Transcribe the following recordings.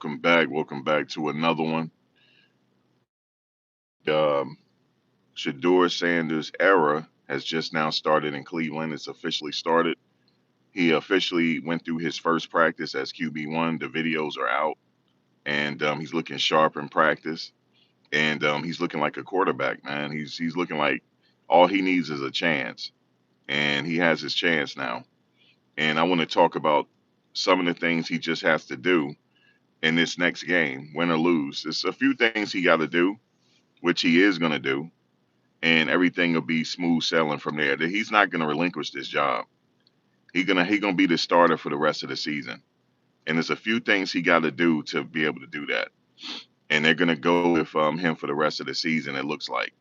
Welcome back. Welcome back to another one. Um, Shadur Sanders' era has just now started in Cleveland. It's officially started. He officially went through his first practice as QB1. The videos are out, and he's looking sharp in practice. And he's looking like a quarterback, man. He's looking like all he needs is a chance, and he has his chance now. And I want to talk about some of the things he just has to do in this next game, win or lose. There's a few things he got to do, which he is going to do, and everything will be smooth sailing from there. That he's not going to relinquish this job. He gonna be the starter for the rest of the season. And there's a few things he got to do to be able to do that. And they're going to go with him for the rest of the season. It looks like.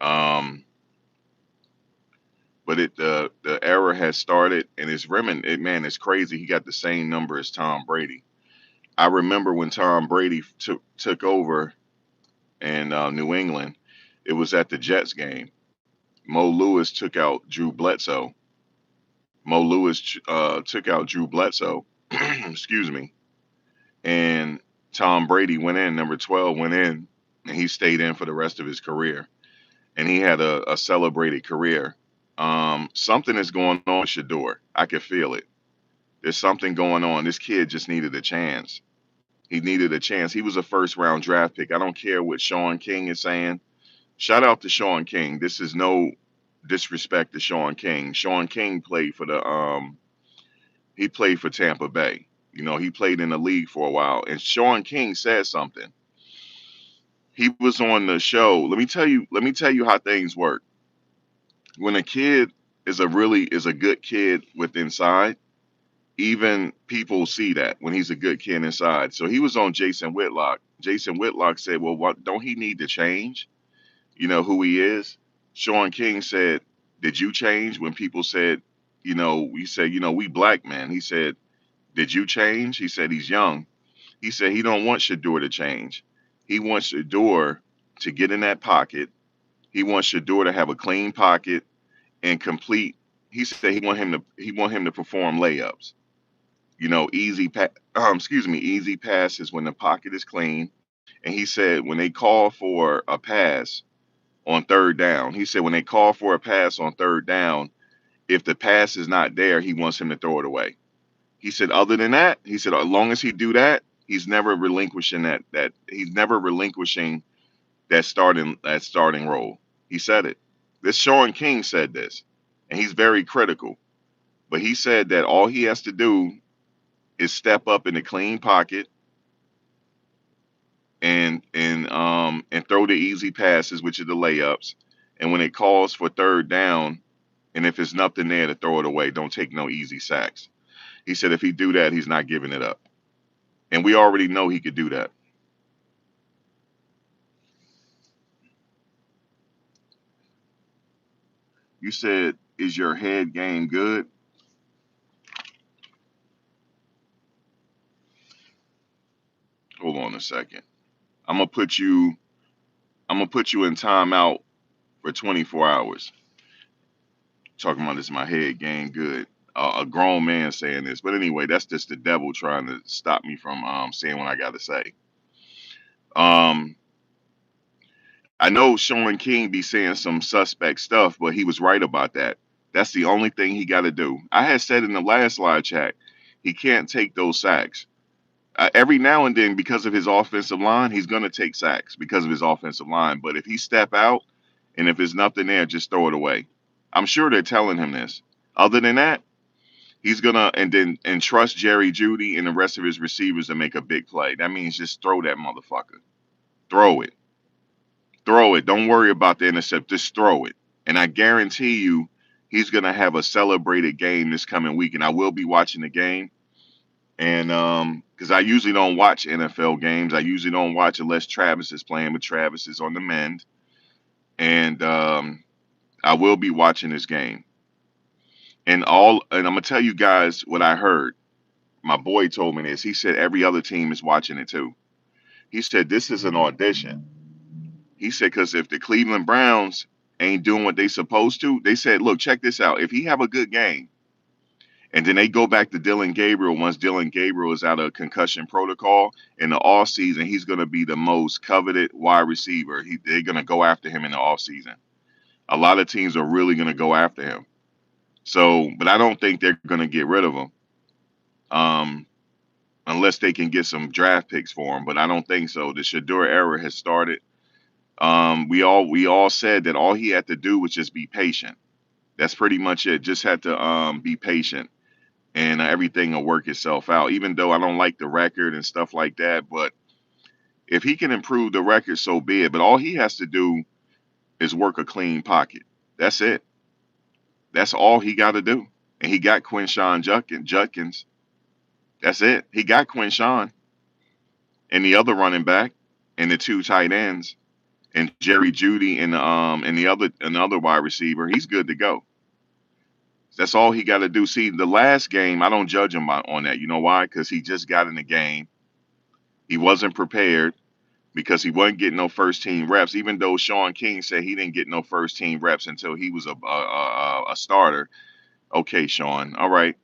Um, but the era has started, and it's man, it's crazy. He got the same number as Tom Brady. I remember when Tom Brady took over in New England. It was at the Jets game. Mo Lewis took out Drew Bledsoe. Mo Lewis took out Drew Bledsoe. Excuse me. And Tom Brady went in. Number 12 went in, and he stayed in for the rest of his career. And he had a celebrated career. Something is going on with Shedeur. I could feel it. There's something going on. This kid just needed a chance. He needed a chance. He was a first round draft pick. I don't care what Sean King is saying. Shout out to Sean King. This is no disrespect to Sean King. Sean King played for he played for Tampa Bay. You know, he played in the league for a while. And Sean King said something. He was on the show. Let me tell you how things work. When a kid is a good kid with inside, even people see that when he's a good kid inside. So he was on Jason Whitlock. Jason Whitlock said, well, what don't he need to change? You know who he is? Sean King said, did you change when people said, we said, we black men. He said, did you change? He said he's young. He said he don't want Shedeur to change. He wants Shedeur to get in that pocket. He wants Shedeur to have a clean pocket and complete. He said he want him to perform layups. Easy passes when the pocket is clean. And he said when they call for a pass on third down, he said when they call for a pass on third down, if the pass is not there, he wants him to throw it away. He said other than that, he said as long as he do that, he's never relinquishing that he's never relinquishing that starting role. He said it. This Sean King said this, and he's very critical. But he said that all he has to do is step up in the clean pocket and throw the easy passes, which are the layups. And when it calls for third down, and if there's nothing there to throw it away, don't take no easy sacks. He said if he do that, he's not giving it up. And we already know he could do that. You said, is your head game good? Hold on a second. I'm gonna put you I'm gonna put you in timeout for 24 hours. Talking about this my head game good. A grown man saying this. But anyway, that's just the devil trying to stop me from saying what I gotta say. Um I know Sean King be saying some suspect stuff, but he was right about that. That's the only thing he got to do. I had said in the last live chat, he can't take those sacks. Every now and then, because of his offensive line, he's going to take sacks because of his offensive line. But if he step out and if there's nothing there, just throw it away. I'm sure they're telling him this. Other than that, he's gonna and trust Jerry Judy and the rest of his receivers to make a big play. That means just throw that motherfucker. Throw it. Throw it. Don't worry about the intercept. Just throw it. And I guarantee you, he's gonna have a celebrated game this coming week. And I will be watching the game. And because I usually don't watch NFL games, I usually don't watch unless Travis is playing, but Travis is on the mend. And I will be watching this game. And I'm gonna tell you guys what I heard. My boy told me this. He said every other team is watching it too. He said this is an audition. He said because if the Cleveland Browns ain't doing what they supposed to, they said, look, check this out. If he have a good game And then they go back to Dylan Gabriel once Dylan Gabriel is out of concussion protocol. In the off season, he's going to be the most coveted wide receiver. They're going to go after him in the off season. A lot of teams are really going to go after him. So, but I don't think they're going to get rid of him um, unless they can get some draft picks for him. But I don't think so. The Shedeur era has started. We all said that all he had to do was just be patient. That's pretty much it. Just had to be patient, and everything will work itself out. Even though I don't like the record and stuff like that, but if he can improve the record, so be it. But all he has to do is work a clean pocket. That's it. That's all he got to do. And he got Quinshawn Judkins. That's it. He got Quinshawn and the other running back and the two tight ends and Jerry Judy and the other wide receiver. He's good to go. That's all he got to do. See, the last game, I don't judge him on that. You know why? Because he just got in the game. He wasn't prepared because he wasn't getting no first team reps. Even though Sean King said he didn't get no first team reps until he was a starter. Okay, Sean. All right.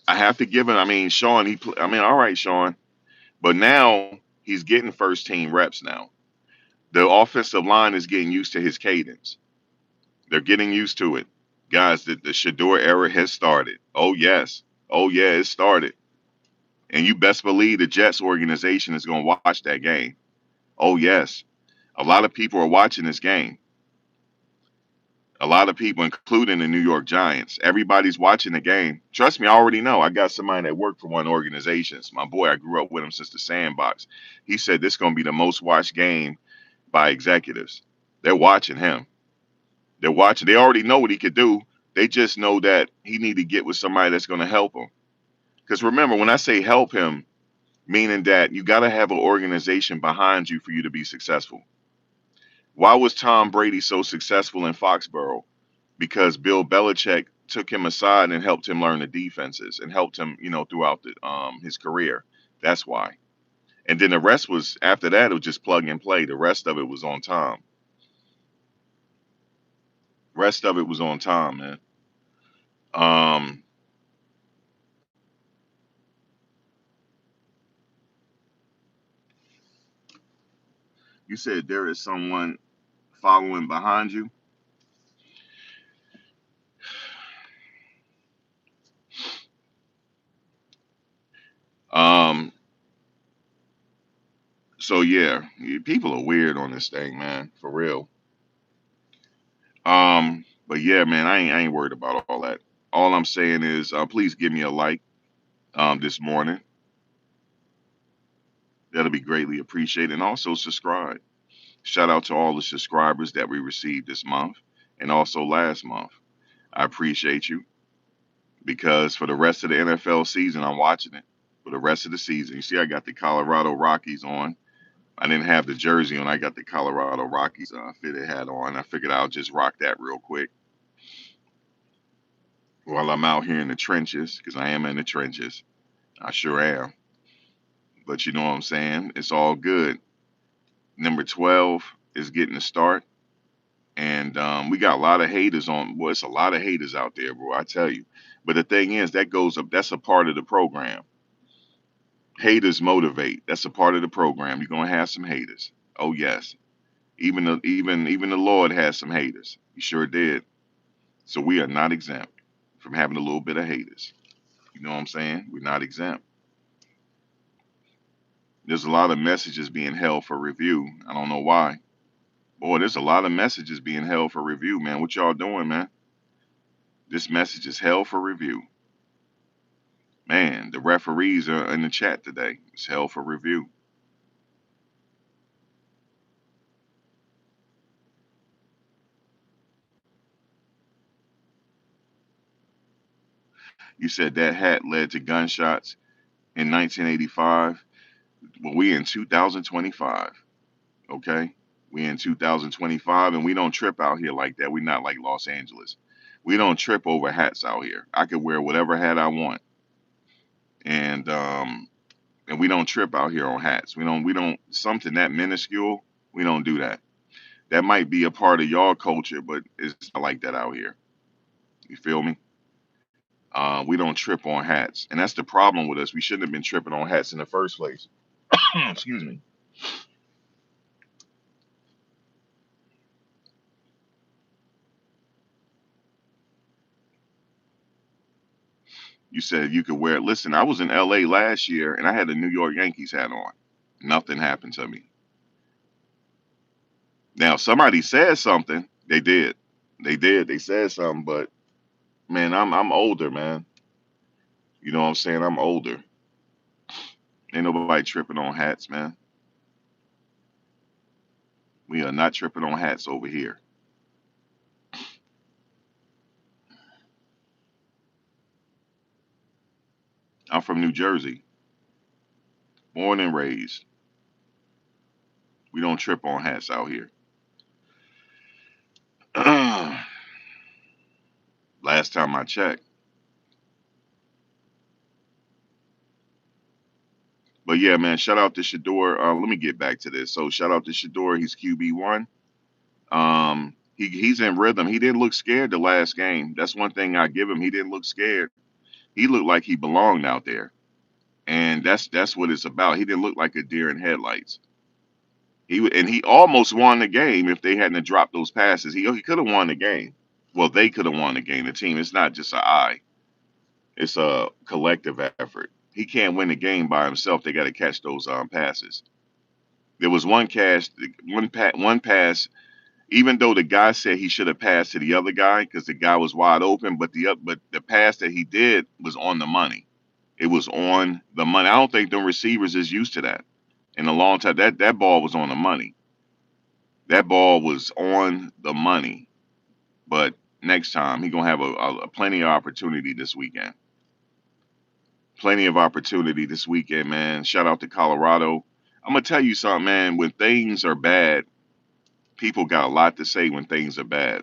I have to give him. I mean, Sean. All right, Sean. But now he's getting first team reps now. The offensive line is getting used to his cadence. They're getting used to it. Guys, the Shedeur era has started. Oh, yes. Oh, yeah, it started. And you best believe the Jets organization is going to watch that game. Oh, yes. A lot of people are watching this game. A lot of people, including the New York Giants. Everybody's watching the game. Trust me, I already know. I got somebody that worked for one organization. It's my boy. I grew up with him since the sandbox. He said this is going to be the most watched game by executives. They're watching him. They're watching. They already know what he could do. They just know that he need to get with somebody that's going to help him. Because remember, when I say help him, meaning that you got to have an organization behind you for you to be successful. Why was Tom Brady so successful in Foxborough? Because Bill Belichick took him aside and helped him learn the defenses and helped him, throughout his career. That's why. And then the rest was after that, it was just plug and play. The rest of it was on Tom. Rest of it was on Tom, man. Um, you said there is someone following behind you. Um, so yeah, people are weird on this thing, man, for real. But yeah, man, I ain't worried about all that. All I'm saying is, please give me a like this morning. That'll be greatly appreciated, and also subscribe. Shout out to all the subscribers that we received this month and also last month. I appreciate you because for the rest of the NFL season, I'm watching it. For the rest of the season, you see, I got the Colorado Rockies on. I didn't have the jersey on. I got the Colorado Rockies fitted hat on. I figured I'll just rock that real quick while I'm out here in the trenches, because I am in the trenches. I sure am. But you know what I'm saying? It's all good. Number 12 is getting the start. And we got a lot of haters on. Well, it's a lot of haters out there, bro. I tell you. But the thing is, that goes up. That's a part of the program. Haters motivate. That's a part of the program. You're gonna have some haters. Oh yes. Even the Lord has some haters. He sure did. So we are not exempt from having a little bit of haters. You know what I'm saying? We're not exempt. There's a lot of messages being held for review. I don't know why. Boy, there's a lot of messages being held for review, man. What y'all doing, man? This message is held for review. Man, the referees are in the chat today. It's held for review. You said that hat led to gunshots in 1985. Well, we in 2025. Okay? We in 2025 and we don't trip out here like that. We not like Los Angeles. We don't trip over hats out here. I could wear whatever hat I want. And we don't trip out here on hats. We don't something that minuscule, we don't do that. That might be a part of y'all culture, but it's not like that out here. You feel me? We don't trip on hats, and that's the problem with us. We shouldn't have been tripping on hats in the first place. Excuse me. You said you could wear it. Listen, I was in LA last year and I had a New York Yankees hat on. Nothing happened to me. Now, somebody said something. They did. They did. They said something, but man, I'm older, man. You know what I'm saying? I'm older. Ain't nobody tripping on hats, man. We are not tripping on hats over here. I'm from New Jersey, born and raised. We don't trip on hats out here. Last time I checked. But yeah, man, shout out to Shedeur. Let me get back to this. So shout out to Shedeur. He's QB1. He's in rhythm. He didn't look scared the last game. That's one thing I give him. He didn't look scared. He looked like he belonged out there, and that's what it's about. He didn't look like a deer in headlights. He almost won the game if they hadn't dropped those passes. He could have won the game. Well, they could have won the game. The team. It's not just an I. It's a collective effort. He can't win the game by himself. They got to catch those passes. There was one pass. Even though the guy said he should have passed to the other guy because the guy was wide open, but the pass that he did was on the money. It was on the money. I don't think the receivers is used to that. In a long time, that ball was on the money. That ball was on the money. But next time he gonna have a plenty of opportunity this weekend. Plenty of opportunity this weekend, man. Shout out to Colorado. I'm gonna tell you something, man. When things are bad, people got a lot to say when things are bad.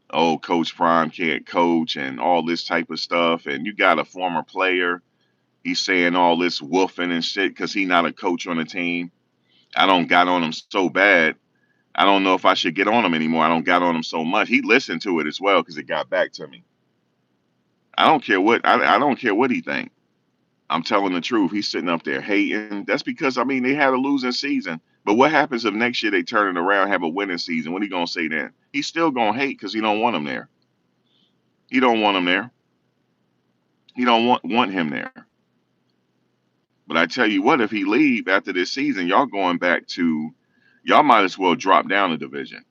Oh, Coach Prime can't coach and all this type of stuff. And you got a former player. He's saying all this woofing and shit because he not a coach on the team. I don't got on him so bad. I don't know if I should get on him anymore. I don't got on him so much. He listened to it as well because it got back to me. I don't care what he think. I'm telling the truth. He's sitting up there hating. That's because I mean they had a losing season. But what happens if next year they turn it around, have a winning season? What are you gonna say then? He's still gonna hate because he don't want him there. He don't want him there. He don't want him there. But I tell you what, if he leave after this season, y'all going back to y'all might as well drop down a division.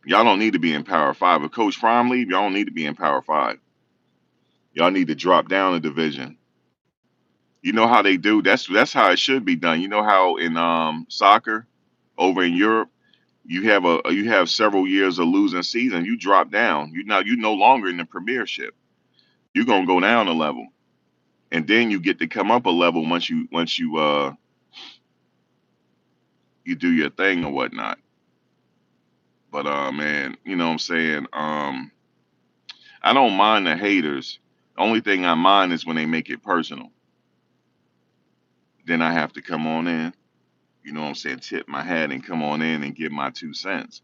Y'all don't need to be in Power Five. If Coach Fromm leave, y'all don't need to be in Power Five. Y'all need to drop down a division. You know how they do. That's how it should be done. You know how in soccer over in Europe, you have several years of losing season. You drop down. You no longer in the Premiership. You're gonna go down a level, and then you get to come up a level once you do your thing or whatnot. But man, you know what I'm saying? I don't mind the haters. The only thing I mind is when they make it personal. Then I have to come on in, you know what I'm saying, tip my hat and come on in and give my 2 cents.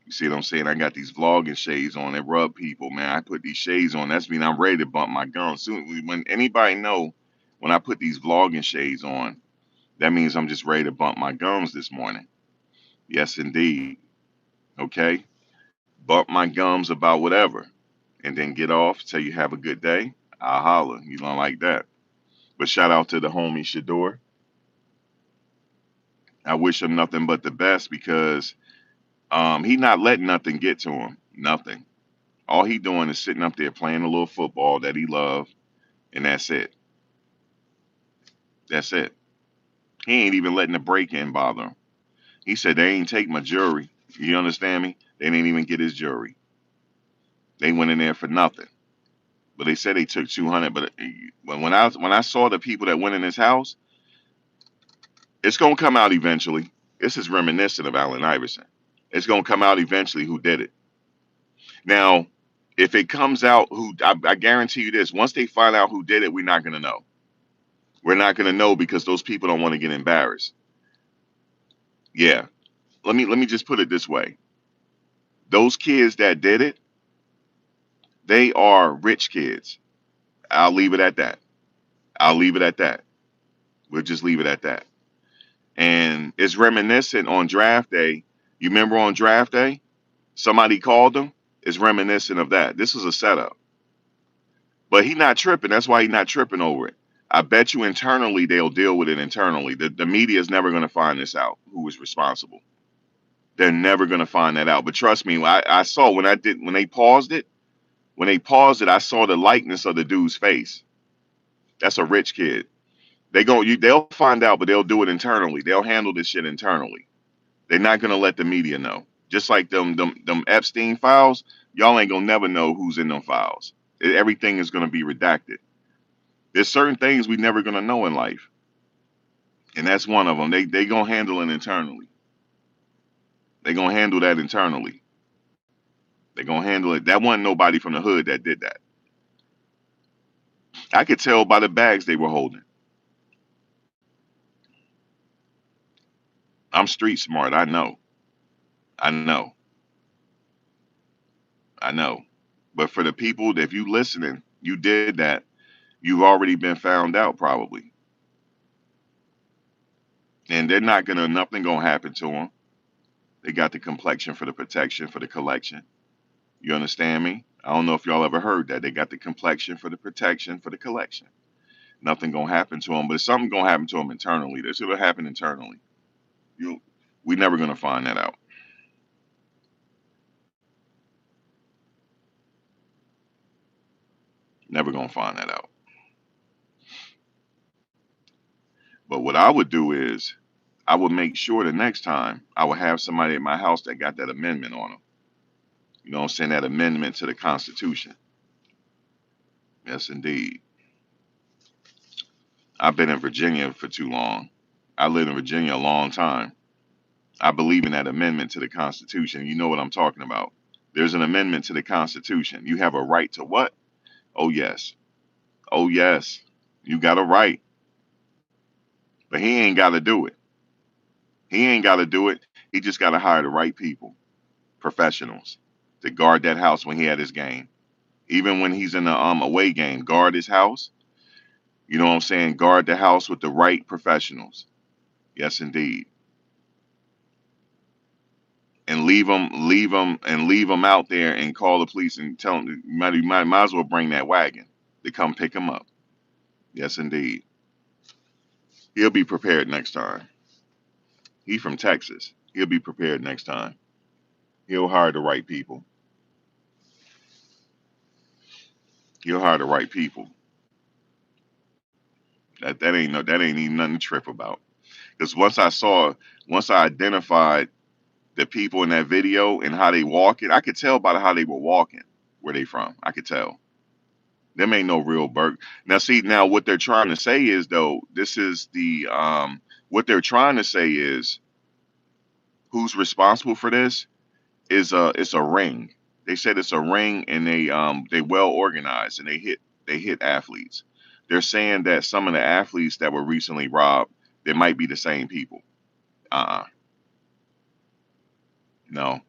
You see what I'm saying? I got these vlogging shades on that rub people, man. I put these shades on. That's mean I'm ready to bump my gums. Soon when anybody know when I put these vlogging shades on, that means I'm just ready to bump my gums this morning. Yes, indeed. Okay? Bump my gums about whatever. And then get off, say you have a good day. I'll holler. You don't like that. But shout out to the homie Shedeur. I wish him nothing but the best because he not letting nothing get to him. Nothing. All he doing is sitting up there playing a little football that he love, and that's it. That's it. He ain't even letting the break in bother him. He said they ain't take my jury. You understand me? They didn't even get his jury. They went in there for nothing. But they said they took 200. But when I saw the people that went in his house, it's gonna come out eventually. This is reminiscent of Allen Iverson. It's gonna come out eventually who did it. Now, if it comes out I guarantee you this, once they find out who did it, we're not gonna know. We're not gonna know because those people don't want to get embarrassed. Yeah. Let me just put it this way. Those kids that did it, They are rich kids. I'll leave it at that. I'll leave it at that. We'll just leave it at that. And it's reminiscent on draft day. You remember on draft day, somebody called him. It's reminiscent of that. This is a setup, but he not tripping. That's why he's not tripping over it. I bet you internally they'll deal with it internally. The media is never going to find this out. Who was responsible? They're never going to find that out. But trust me, I saw when they paused it. When they paused it, I saw the likeness of the dude's face. That's a rich kid. They'll find out, but they'll do it internally. They'll handle this shit internally. They're not gonna let the media know. Just like them Epstein files, y'all ain't gonna never know who's in them files. Everything is gonna be redacted. There's certain things we never gonna know in life, and that's one of them. They gonna handle it internally. They gonna handle that internally. They gonna handle it. That wasn't nobody from the hood that did that. I could tell by the bags they were holding. I'm street smart. I know. I know. I know. But for the people, if you listening, you did that. You've already been found out probably, and they're not gonna. Nothing gonna happen to them. They got the complexion for the protection for the collection. You understand me? I don't know if y'all ever heard that. They got the complexion for the protection for the collection. Nothing gonna happen to them, but something gonna happen to them internally. This will happen internally. You, we never gonna find that out. Never gonna find that out. But what I would do is, I would make sure the next time I would have somebody at my house that got that amendment on them. You know what I'm saying? That amendment to the Constitution. Yes, indeed. I've been in Virginia for too long. I lived in Virginia a long time. I believe in that amendment to the Constitution. You know what I'm talking about. There's an amendment to the Constitution. You have a right to what? Oh, yes. Oh, yes. You got a right. But he ain't got to do it. He ain't got to do it. He just got to hire the right people, professionals, to guard that house when he had his game. Even when he's in the away game, guard his house. You know what I'm saying? Guard the house with the right professionals. Yes, indeed. And leave them out there and call the police and tell them you might as well bring that wagon to come pick him up. Yes, indeed. He'll be prepared next time. He from Texas. He'll be prepared next time. He'll hire the right people. He'll hire the right people. That ain't even nothing to trip about. Because once I identified the people in that video and how they walking, I could tell by how they were walking where they from. I could tell. Them ain't no real burg. Now, see, now what they're trying to say is though, this is the what they're trying to say is who's responsible for this is it's a ring. They said it's a ring and they well organized and they hit athletes. They're saying that some of the athletes that were recently robbed, they might be the same people. Uh-uh. No.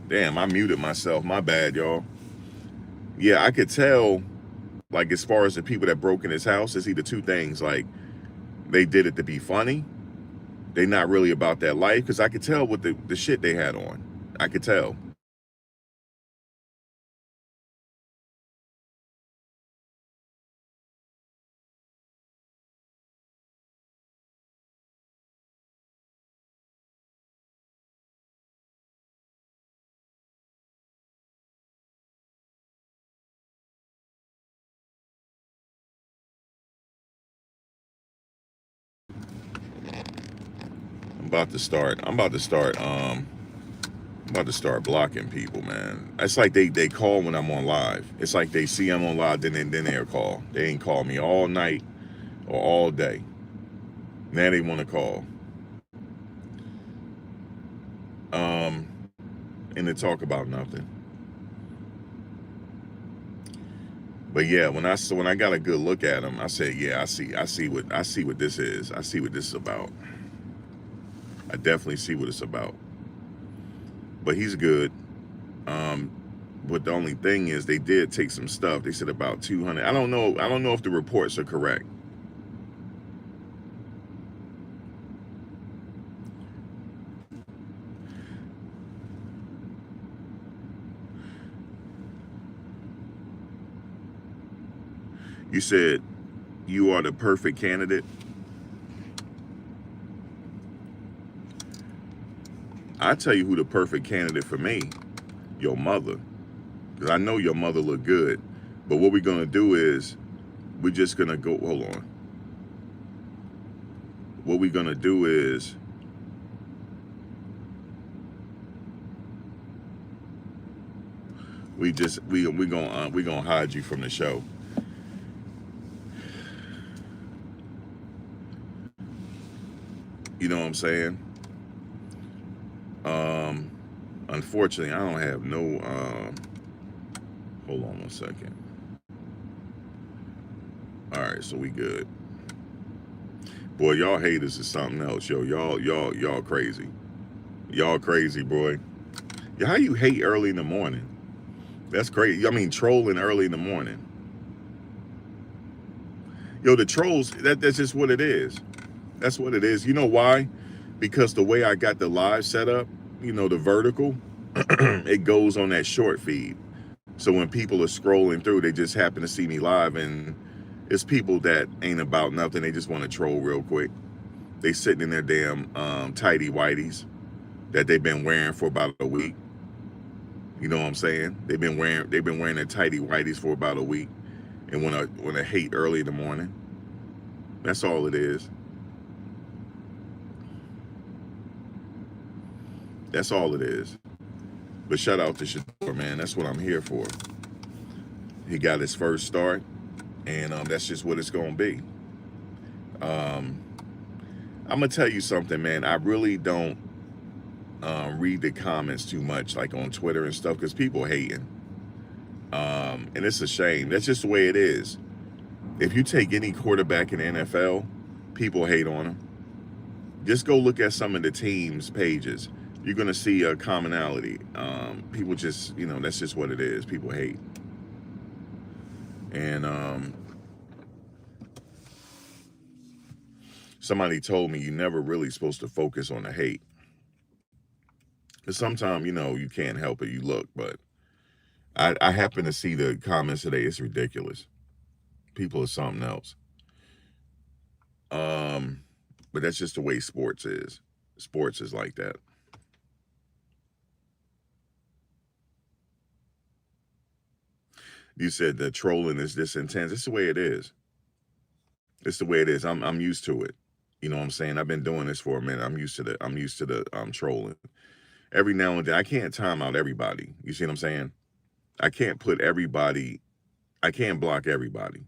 Damn, I muted myself. My bad, y'all. Yeah, I could tell Like as far as the people that broke in his house, it's either two things. Like they did it to be funny. They not really about that life, because I could tell with the shit they had on. I could tell. I'm about to start. I'm about to start. I'm about to start blocking people, man. It's like they call when I'm on live. It's like they see I'm on live, then they'll call. They ain't call me all night or all day. Now they want to call. Um, and to talk about nothing. But yeah, when I got a good look at him, I said, yeah, I see what this is. I see what this is about. I definitely see what it's about. But he's good. Um, but the only thing is, they did take some stuff. They said about 200. I don't know. I don't know if the reports are correct. You said you are the perfect candidate. I tell you who the perfect candidate for me. Your mother. Because I know your mother look good. But what we're gonna do is we're just gonna go. Hold on. What we're gonna do is we gonna hide you from the show. You know what I'm saying? Um, Unfortunately, I don't have no. Hold on 1 second. All right, so we good. Boy, y'all haters is something else, yo. Y'all crazy. Y'all crazy, boy. Yeah, how you hate early in the morning? That's crazy. I mean, trolling early in the morning. Yo, the trolls. That's just what it is. That's what it is. You know why? Because the way I got the live set up, the vertical, it goes on that short feed. So when people are scrolling through, they just happen to see me live, and it's people that ain't about nothing. They just want to troll real quick. They sitting in their damn tidy whities that they've been wearing for about a week. You know what I'm saying? They've been wearing their tidy whities for about a week, and want to hate early in the morning. That's all it is. That's all it is. But shout out to Shedeur, man. That's what I'm here for. He got his first start, and that's just what it's gonna be. Um, I'm gonna tell you something, man. I really don't read the comments too much, like on Twitter and stuff, because people hating, and it's a shame. That's just the way it is. If you take any quarterback in the NFL, people hate on him. Just go look at some of the teams' pages. You're gonna see a commonality. People just, that's just what it is. People hate, and somebody told me you're never really supposed to focus on the hate. Because sometimes, you can't help it. You look, but I happen to see the comments today. It's ridiculous. People are something else. Um, but that's just the way sports is. Sports is like that. You said that trolling is this intense. It's the way it is. It's the way it is. I'm used to it. You know what I'm saying? I've been doing this for a minute. I'm used to the trolling. Every now and then, I can't time out everybody. You see what I'm saying? I can't put everybody. I can't block everybody.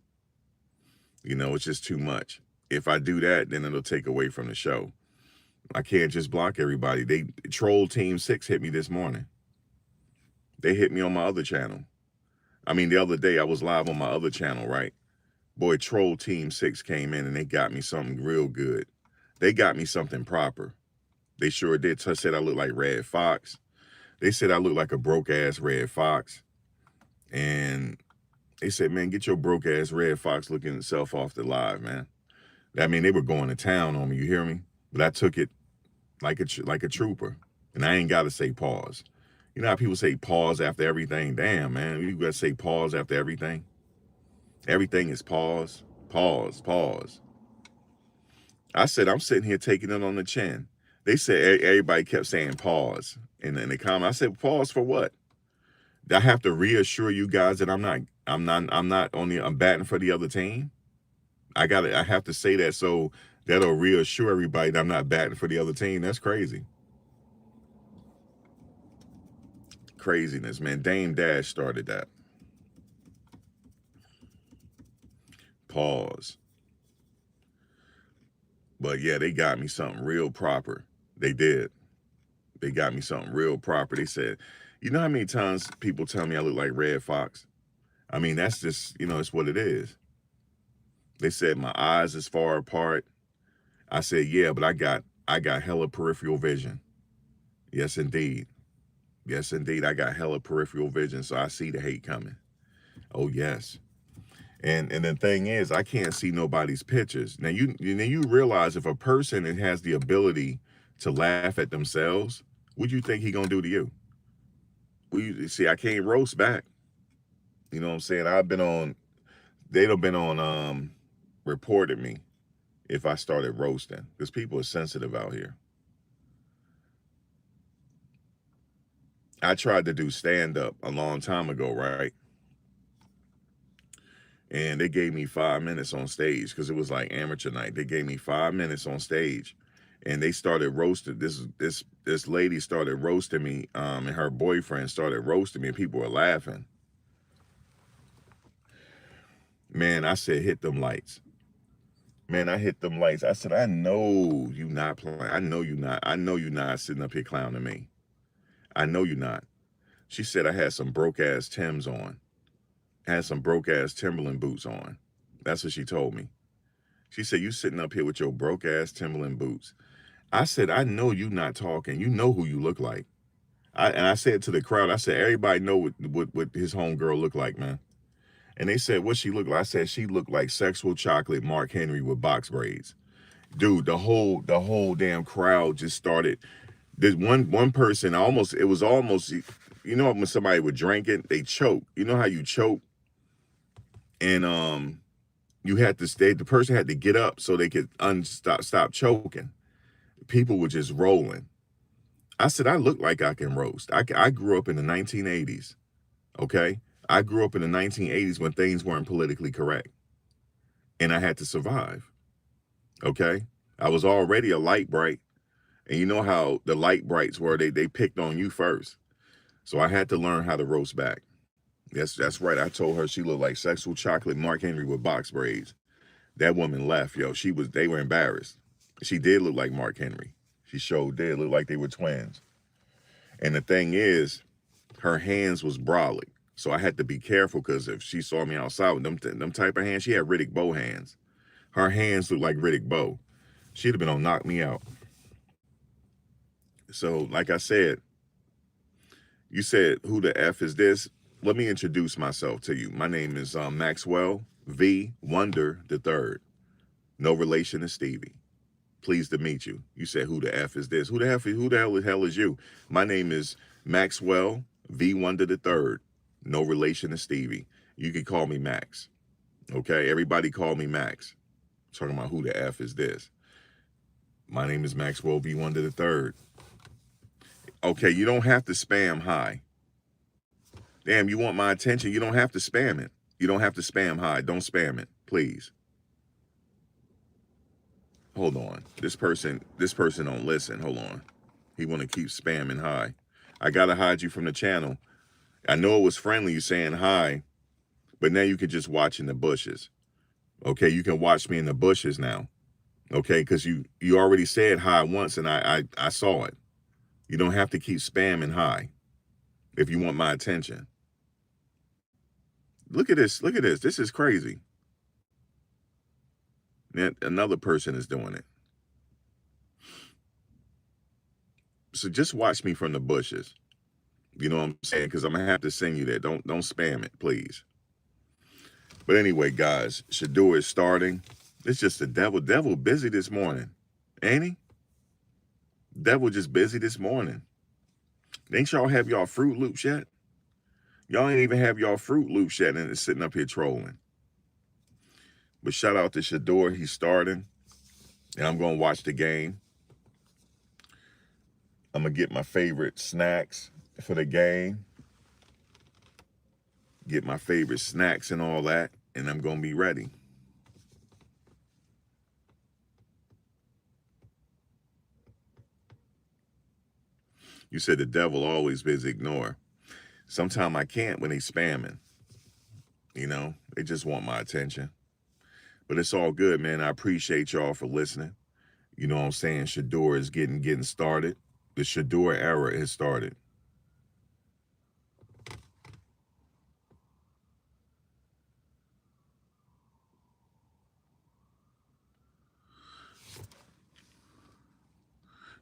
It's just too much. If I do that, then it'll take away from the show. I can't just block everybody. They troll Team 6 hit me this morning. They hit me on my other channel. I mean, the other day I was live on my other channel, right? Boy, Troll Team 6 came in and they got me something real good. They got me something proper. They sure did. Said I look like Red Fox. They said I look like a broke ass Red Fox. And They said, man, get your broke ass Red Fox looking self off the live, man. I mean, they were going to town on me. You hear me? But I took it like a trooper, and I ain't got to say pause. You know how people say pause after everything? Damn, man, you got to say pause after everything. Everything is pause, pause, pause. I said I'm sitting here taking it on the chin. They said everybody kept saying pause, and in the comment, I said pause for what? I have to reassure you guys that I'm not only I'm batting for the other team. I have to say that so that'll reassure everybody that I'm not batting for the other team. That's crazy. Craziness, man. Dame Dash started that. Pause. But yeah, they got me something real proper. They did. They got me something real proper. They said, you know how many times people tell me I look like Red Fox? I mean, that's just, it's what it is. They said my eyes is far apart. I said, yeah, but I got hella peripheral vision. Yes, indeed. Yes, indeed. I got hella peripheral vision, so I see the hate coming. Oh, yes. And the thing is, I can't see nobody's pictures. Now you realize if a person has the ability to laugh at themselves, what do you think he gonna do to you? See, I can't roast back. You know what I'm saying? They'd have been on reported me if I started roasting, because people are sensitive out here. I tried to do stand-up a long time ago, right? And they gave me 5 minutes on stage because it was like amateur night. They gave me 5 minutes on stage, and they started roasting. This lady started roasting me, and her boyfriend started roasting me, and people were laughing. Man, I said, hit them lights. Man, I hit them lights. I said, I know you not playing. I know you not. I know you not sitting up here clowning me. I know you not. She said I had some broke ass Timbs on. I had some broke ass Timberland boots on. That's what she told me. She said, you sitting up here with your broke ass Timberland boots. I said, I know you not talking. You know who you look like. And I said to the crowd, I said, everybody know what his homegirl looked like, man. And they said, what she looked like? I said, she looked like sexual chocolate Mark Henry with box braids. Dude, the whole damn crowd just started. There's one person, it was almost, when somebody would drink it, they choke. You know how you choke? And you had to stay, the person had to get up so they could stop choking. People were just rolling. I said, I look like I can roast. I grew up in the 1980s, okay? I grew up in the 1980s when things weren't politically correct. And I had to survive, okay? I was already a light bright. And you know how the light brights were, they picked on you first. So I had to learn how to roast back. That's right. I told her she looked like sexual chocolate Mark Henry with box braids. That woman left, yo. They were embarrassed. She did look like Mark Henry. She sure did look like they were twins. And the thing is, her hands was brolic. So I had to be careful because if she saw me outside with them type of hands, she had Riddick Bowe hands. Her hands looked like Riddick Bowe. She'd have been on knock me out. So, like I said, you said, who the F is this? Let me introduce myself to you. My name is Maxwell V. Wonder III. No relation to Stevie. Pleased to meet you. You said, who the F is this? Who the hell is you? My name is Maxwell V. Wonder III. No relation to Stevie. You can call me Max. Okay? Everybody call me Max. I'm talking about who the F is this? My name is Maxwell V. Wonder III. Okay, you don't have to spam hi. Damn, you want my attention? You don't have to spam it. You don't have to spam hi. Don't spam it, please. Hold on. This person don't listen. Hold on. He want to keep spamming hi. I gotta hide you from the channel. I know it was friendly, you saying hi, but now you can just watch in the bushes. Okay, you can watch me in the bushes now. Okay, because you already said hi once and I saw it. You don't have to keep spamming hi if you want my attention. Look at this. Look at this. This is crazy. Another person is doing it. So just watch me from the bushes. You know what I'm saying? Because I'm going to have to send you that. Don't spam it, please. But anyway, guys, Shedeur is starting. It's just the devil. Devil busy this morning, ain't he? Devil just busy this morning. Ain't y'all have y'all Fruit Loops yet? Y'all ain't even have y'all Fruit Loops yet, and it's sitting up here trolling. But shout out to Shedeur. He's starting, and I'm gonna watch the game. I'm gonna get my favorite snacks for the game. Get my favorite snacks and all that, and I'm gonna be ready. You said the devil always busy. Ignore. Sometimes I can't when they spamming. You know, they just want my attention. But it's all good, man. I appreciate y'all for listening. You know what I'm saying? Shedeur is getting started. The Shedeur era has started.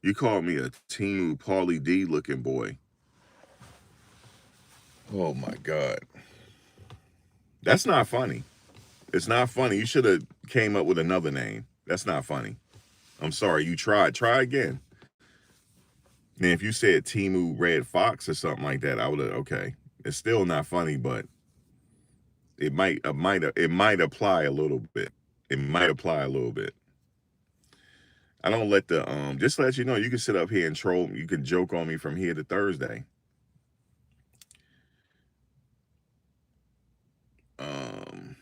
You called me a Timu Pauly D looking boy. Oh my God. That's not funny. It's not funny. You should have came up with another name. That's not funny. I'm sorry. You tried. Try again. And if you said Timu Red Fox or something like that, I would have, okay. It's still not funny, but it might apply a little bit. It might apply a little bit. I don't let the just to let you know, you can sit up here and troll. You can joke on me from here to Thursday. Um,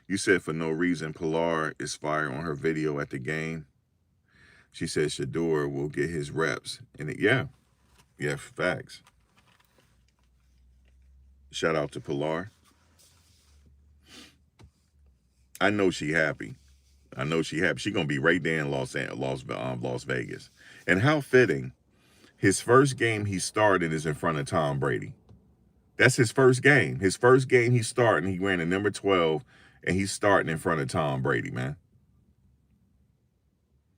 you said for no reason Pilar is fired on her video at the game. She said Shedeur will get his reps, and yeah, facts. Shout out to Pilar. I know she happy. I know she happy. She gonna be right there in Las Vegas. And how fitting. His first game he started is in front of Tom Brady. That's his first game. His first game he's starting. He ran a number 12, and he's starting in front of Tom Brady, man.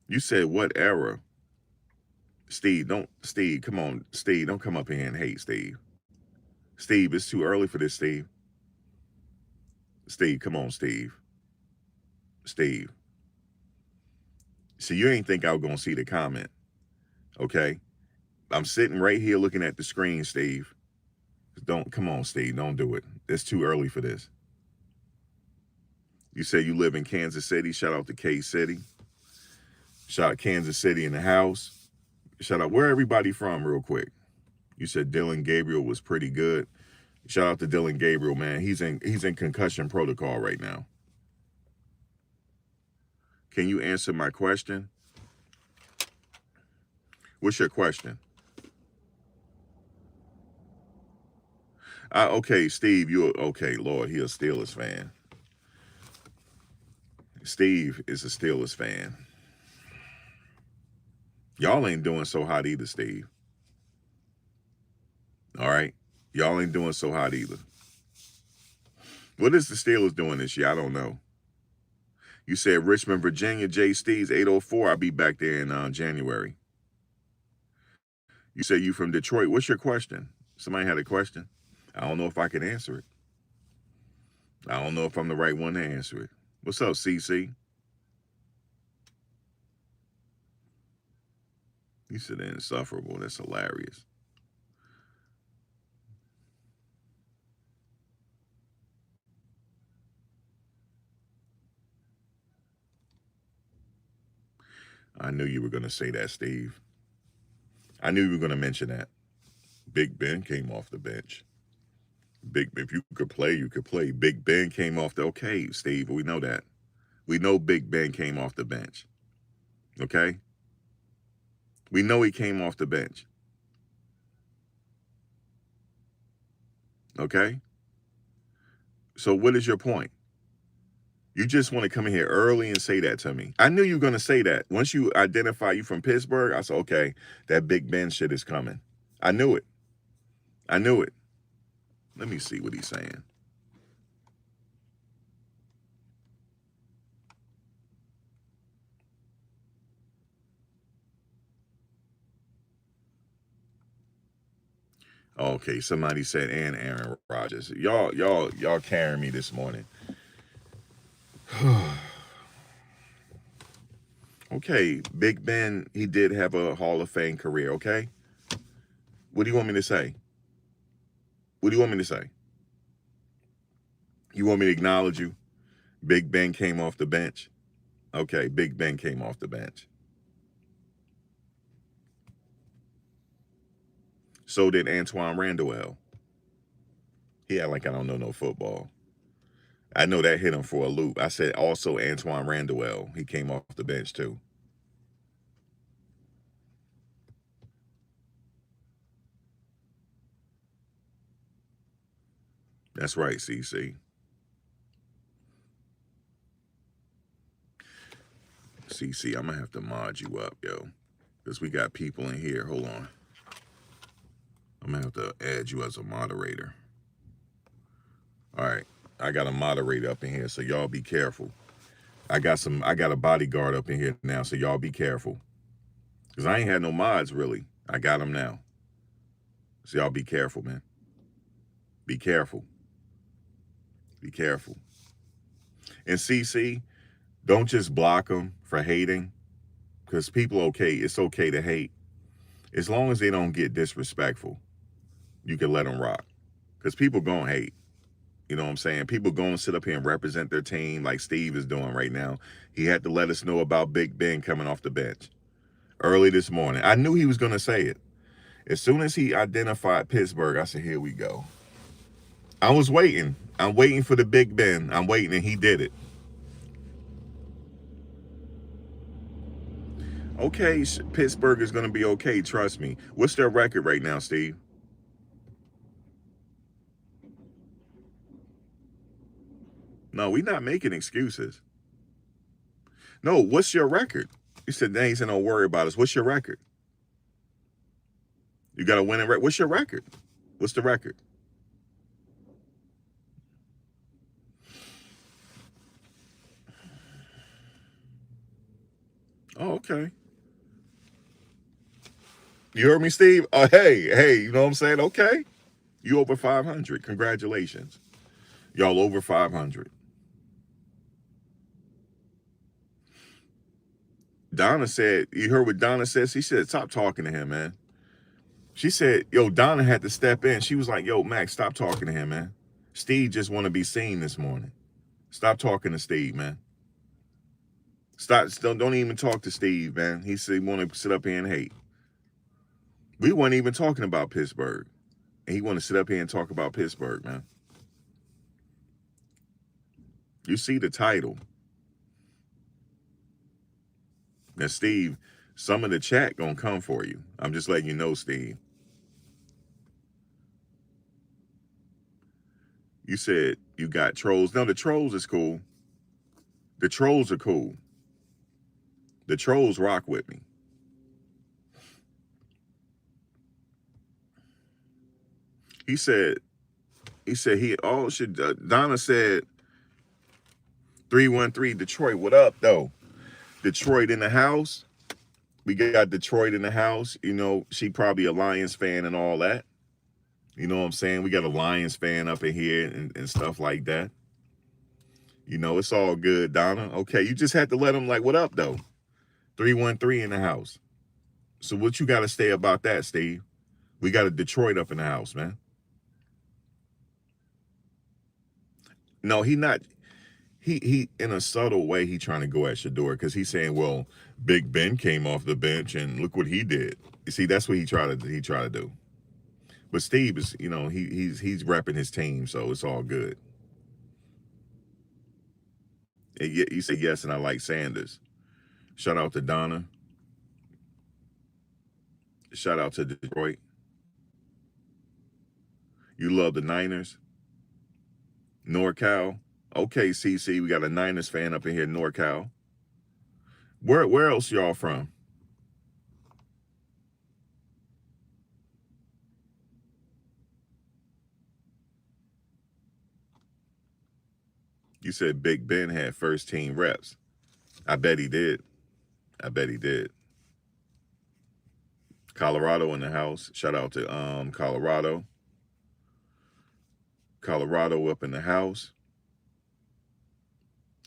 You said what era? Steve, come on, Steve, don't come up here and hate, Steve. Steve, it's too early for this, Steve. Steve, come on, Steve. Steve. See, you ain't think I was gonna see the comment, okay? I'm sitting right here looking at the screen, Steve. Come on, Steve, don't do it. It's too early for this. You say you live in Kansas City. Shout out to K-City. Shout out Kansas City in the house. Shout out, where everybody from real quick? You said Dylan Gabriel was pretty good. Shout out to Dylan Gabriel, man. He's in concussion protocol right now. Can you answer my question? What's your question? Okay, Steve, okay, Lord, he a Steelers fan. Steve is a Steelers fan. Y'all ain't doing so hot either, Steve. All right? Y'all ain't doing so hot either. What is the Steelers doing this year? I don't know. You said Richmond, Virginia, J. Steve's 804. I'll be back there in January. You said you from Detroit. What's your question? Somebody had a question. I don't know if I can answer it. I don't know if I'm the right one to answer it. What's up, CC? You said insufferable. That's hilarious. I knew you were going to say that, Steve. I knew you were going to mention that. Big Ben came off the bench. If you could play, you could play. Big Ben came off the, okay, Steve, we know that. We know Big Ben came off the bench. Okay? We know he came off the bench. Okay? So what is your point? You just want to come in here early and say that to me. I knew you were going to say that. Once you identify you from Pittsburgh, I said, okay, that Big Ben shit is coming. I knew it. I knew it. Let me see what he's saying. Okay, somebody said and Aaron Rodgers. Y'all carrying me this morning. Okay, Big Ben, he did have a Hall of Fame career, okay? What do you want me to say? What do you want me to say? You want me to acknowledge you? Big Ben came off the bench? Okay, Big Ben came off the bench. So did Antoine Randall. He had like I don't know no football. I know that hit him for a loop. I said also Antoine Randall. He came off the bench too. That's right, CC. CC, I'm gonna have to mod you up, yo. Because we got people in here. Hold on. I'm gonna have to add you as a moderator. All right. I got a moderator up in here, so y'all be careful. I got a bodyguard up in here now, so y'all be careful. Because I ain't had no mods really. I got them now. So y'all be careful, man. Be careful. Be careful. And CC, don't just block them for hating. Because people, it's okay to hate. As long as they don't get disrespectful, you can let them rock. Because people gonna hate. You know what I'm saying? People gonna sit up here and represent their team like Steve is doing right now. He had to let us know about Big Ben coming off the bench early this morning. I knew he was gonna say it. As soon as he identified Pittsburgh, I said, here we go. I was waiting. I'm waiting for the Big Ben. I'm waiting, and he did it. Okay, Pittsburgh is going to be okay. Trust me. What's their record right now, Steve? No, we're not making excuses. No, what's your record? You said, dang, he said, don't worry about us. What's your record? You got a winning record. What's your record? What's the record? Oh, okay. You heard me, Steve? Hey, you know what I'm saying? Okay. You over 500. Congratulations. Y'all over 500. Donna said, you heard what Donna said? She said, stop talking to him, man. She said, yo, Donna had to step in. She was like, yo, Max, stop talking to him, man. Steve just want to be seen this morning. Stop talking to Steve, man. Don't even talk to Steve, man. He said he want to sit up here and hate. We weren't even talking about Pittsburgh. And he want to sit up here and talk about Pittsburgh, man. You see the title. Now, Steve, some of the chat gonna come for you. I'm just letting you know, Steve. You said you got trolls. No, the trolls is cool. The trolls are cool. The trolls rock with me. He said Donna said 313 Detroit. What up, though? Detroit in the house. We got Detroit in the house. You know, she probably a Lions fan and all that. You know what I'm saying? We got a Lions fan up in here and stuff like that. You know, it's all good, Donna. Okay, you just had to let them like, what up, though? 313 in the house. So what you got to say about that, Steve? We got a Detroit up in the house, man. No, he in a subtle way, he trying to go at Shedeur because he's saying, well, Big Ben came off the bench and look what he did. You see, that's what he tried to do. But Steve is, you know, he's repping his team, so it's all good. And you say yes, and I like Sanders. Shout out to Donna. Shout out to Detroit. You love the Niners. NorCal. Okay, CC, we got a Niners fan up in here, NorCal. Where else y'all from? You said Big Ben had first team reps. I bet he did. I bet he did. Colorado in the house. Shout out to Colorado. Colorado up in the house.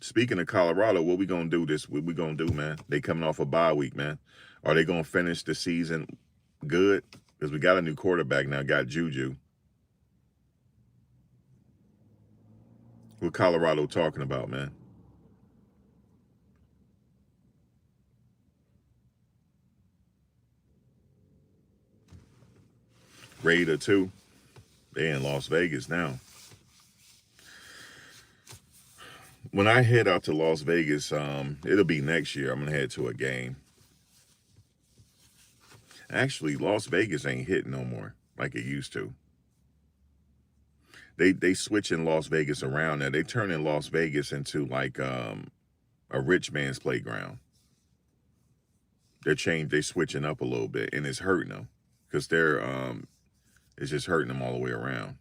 Speaking of Colorado, what we gonna do this? What we gonna do, man? They coming off a bye week, man. Are they gonna finish the season good? Because we got a new quarterback now. Got Juju. What Colorado talking about, man? Raider 2. They in Las Vegas now. When I head out to Las Vegas, it'll be next year. I'm gonna head to a game. Actually, Las Vegas ain't hitting no more like it used to. They switching Las Vegas around now. They turning Las Vegas into like a rich man's playground. They switching up a little bit, and it's hurting them because it's just hurting them all the way around.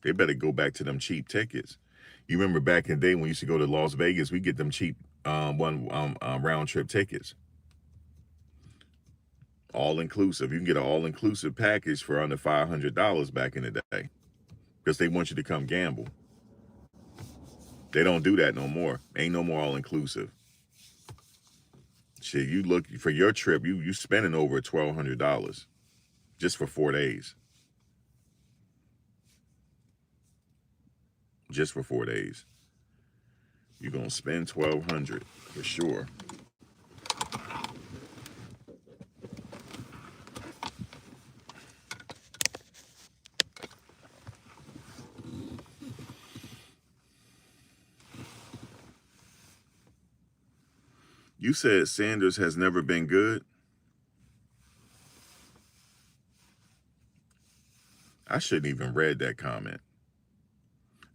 They better go back to them cheap tickets. You remember back in the day when we used to go to Las Vegas, we get them cheap round trip tickets. All inclusive. You can get an all inclusive package for under $500 back in the day because they want you to come gamble. They don't do that no more. Ain't no more all inclusive. Shit, you look for your trip, you spending over $1,200 just for 4 days. Just for 4 days. You're gonna spend $1,200 for sure. You said Sanders has never been good. I shouldn't even read that comment.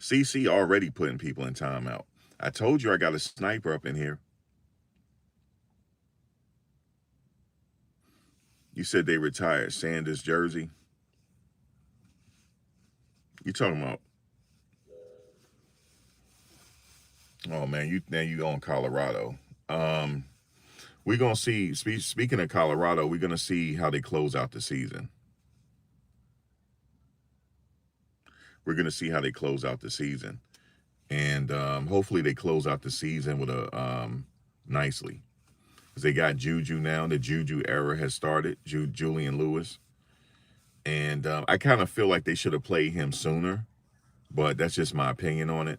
CC already putting people in timeout. I told you I got a sniper up in here. You said they retired Sanders jersey. You talking about? Oh man, you on Colorado. We're gonna see. Speaking of Colorado, we're gonna see how they close out the season. We're gonna see how they close out the season, and hopefully they close out the season with a nicely. Because they got Juju now. The Juju era has started. Julian Lewis, and I kind of feel like they should have played him sooner, but that's just my opinion on it.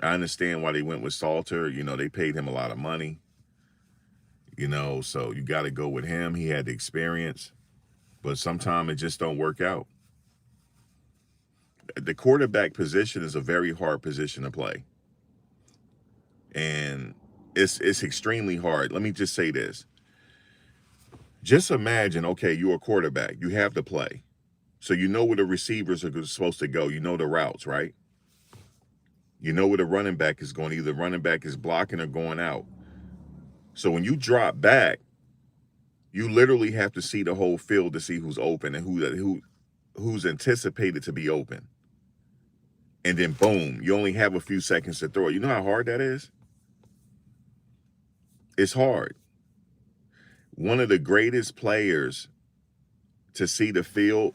I understand why they went with Salter. You know, they paid him a lot of money. You know, so you got to go with him. He had the experience, but sometimes it just don't work out. The quarterback position is a very hard position to play. And it's extremely hard. Let me just say this. Just imagine, okay, you're a quarterback. You have to play. So you know where the receivers are supposed to go. You know the routes, right? You know where the running back is going. Either running back is blocking or going out. So when you drop back, you literally have to see the whole field to see who's open and who's anticipated to be open. And then boom, you only have a few seconds to throw it. You know how hard that is? It's hard. One of the greatest players to see the field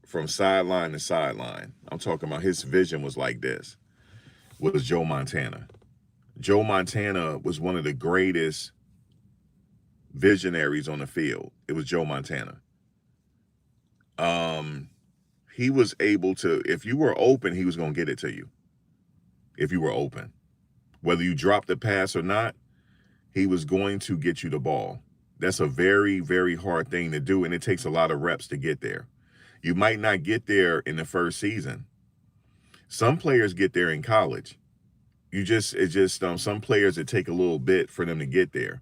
from sideline to sideline, I'm talking about his vision was like this, was Joe Montana. Joe Montana was one of the greatest visionaries on the field. It was Joe Montana. He was able to, if you were open, he was going to get it to you. If you were open. Whether you dropped the pass or not, he was going to get you the ball. That's a very, very hard thing to do, and it takes a lot of reps to get there. You might not get there in the first season. Some players get there in college. Some players, it take a little bit for them to get there.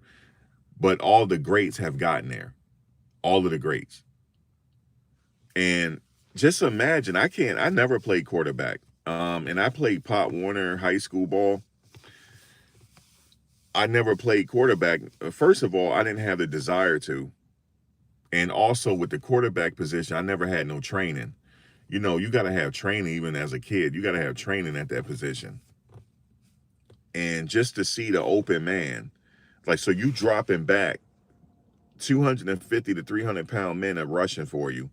But all the greats have gotten there. All of the greats. And just imagine, I never played quarterback. And I played Pop Warner high school ball. I never played quarterback. First of all, I didn't have the desire to. And also with the quarterback position, I never had no training. You know, you got to have training even as a kid. You got to have training at that position. And just to see the open man, like, so you dropping back 250 to 300-pound men are rushing for you.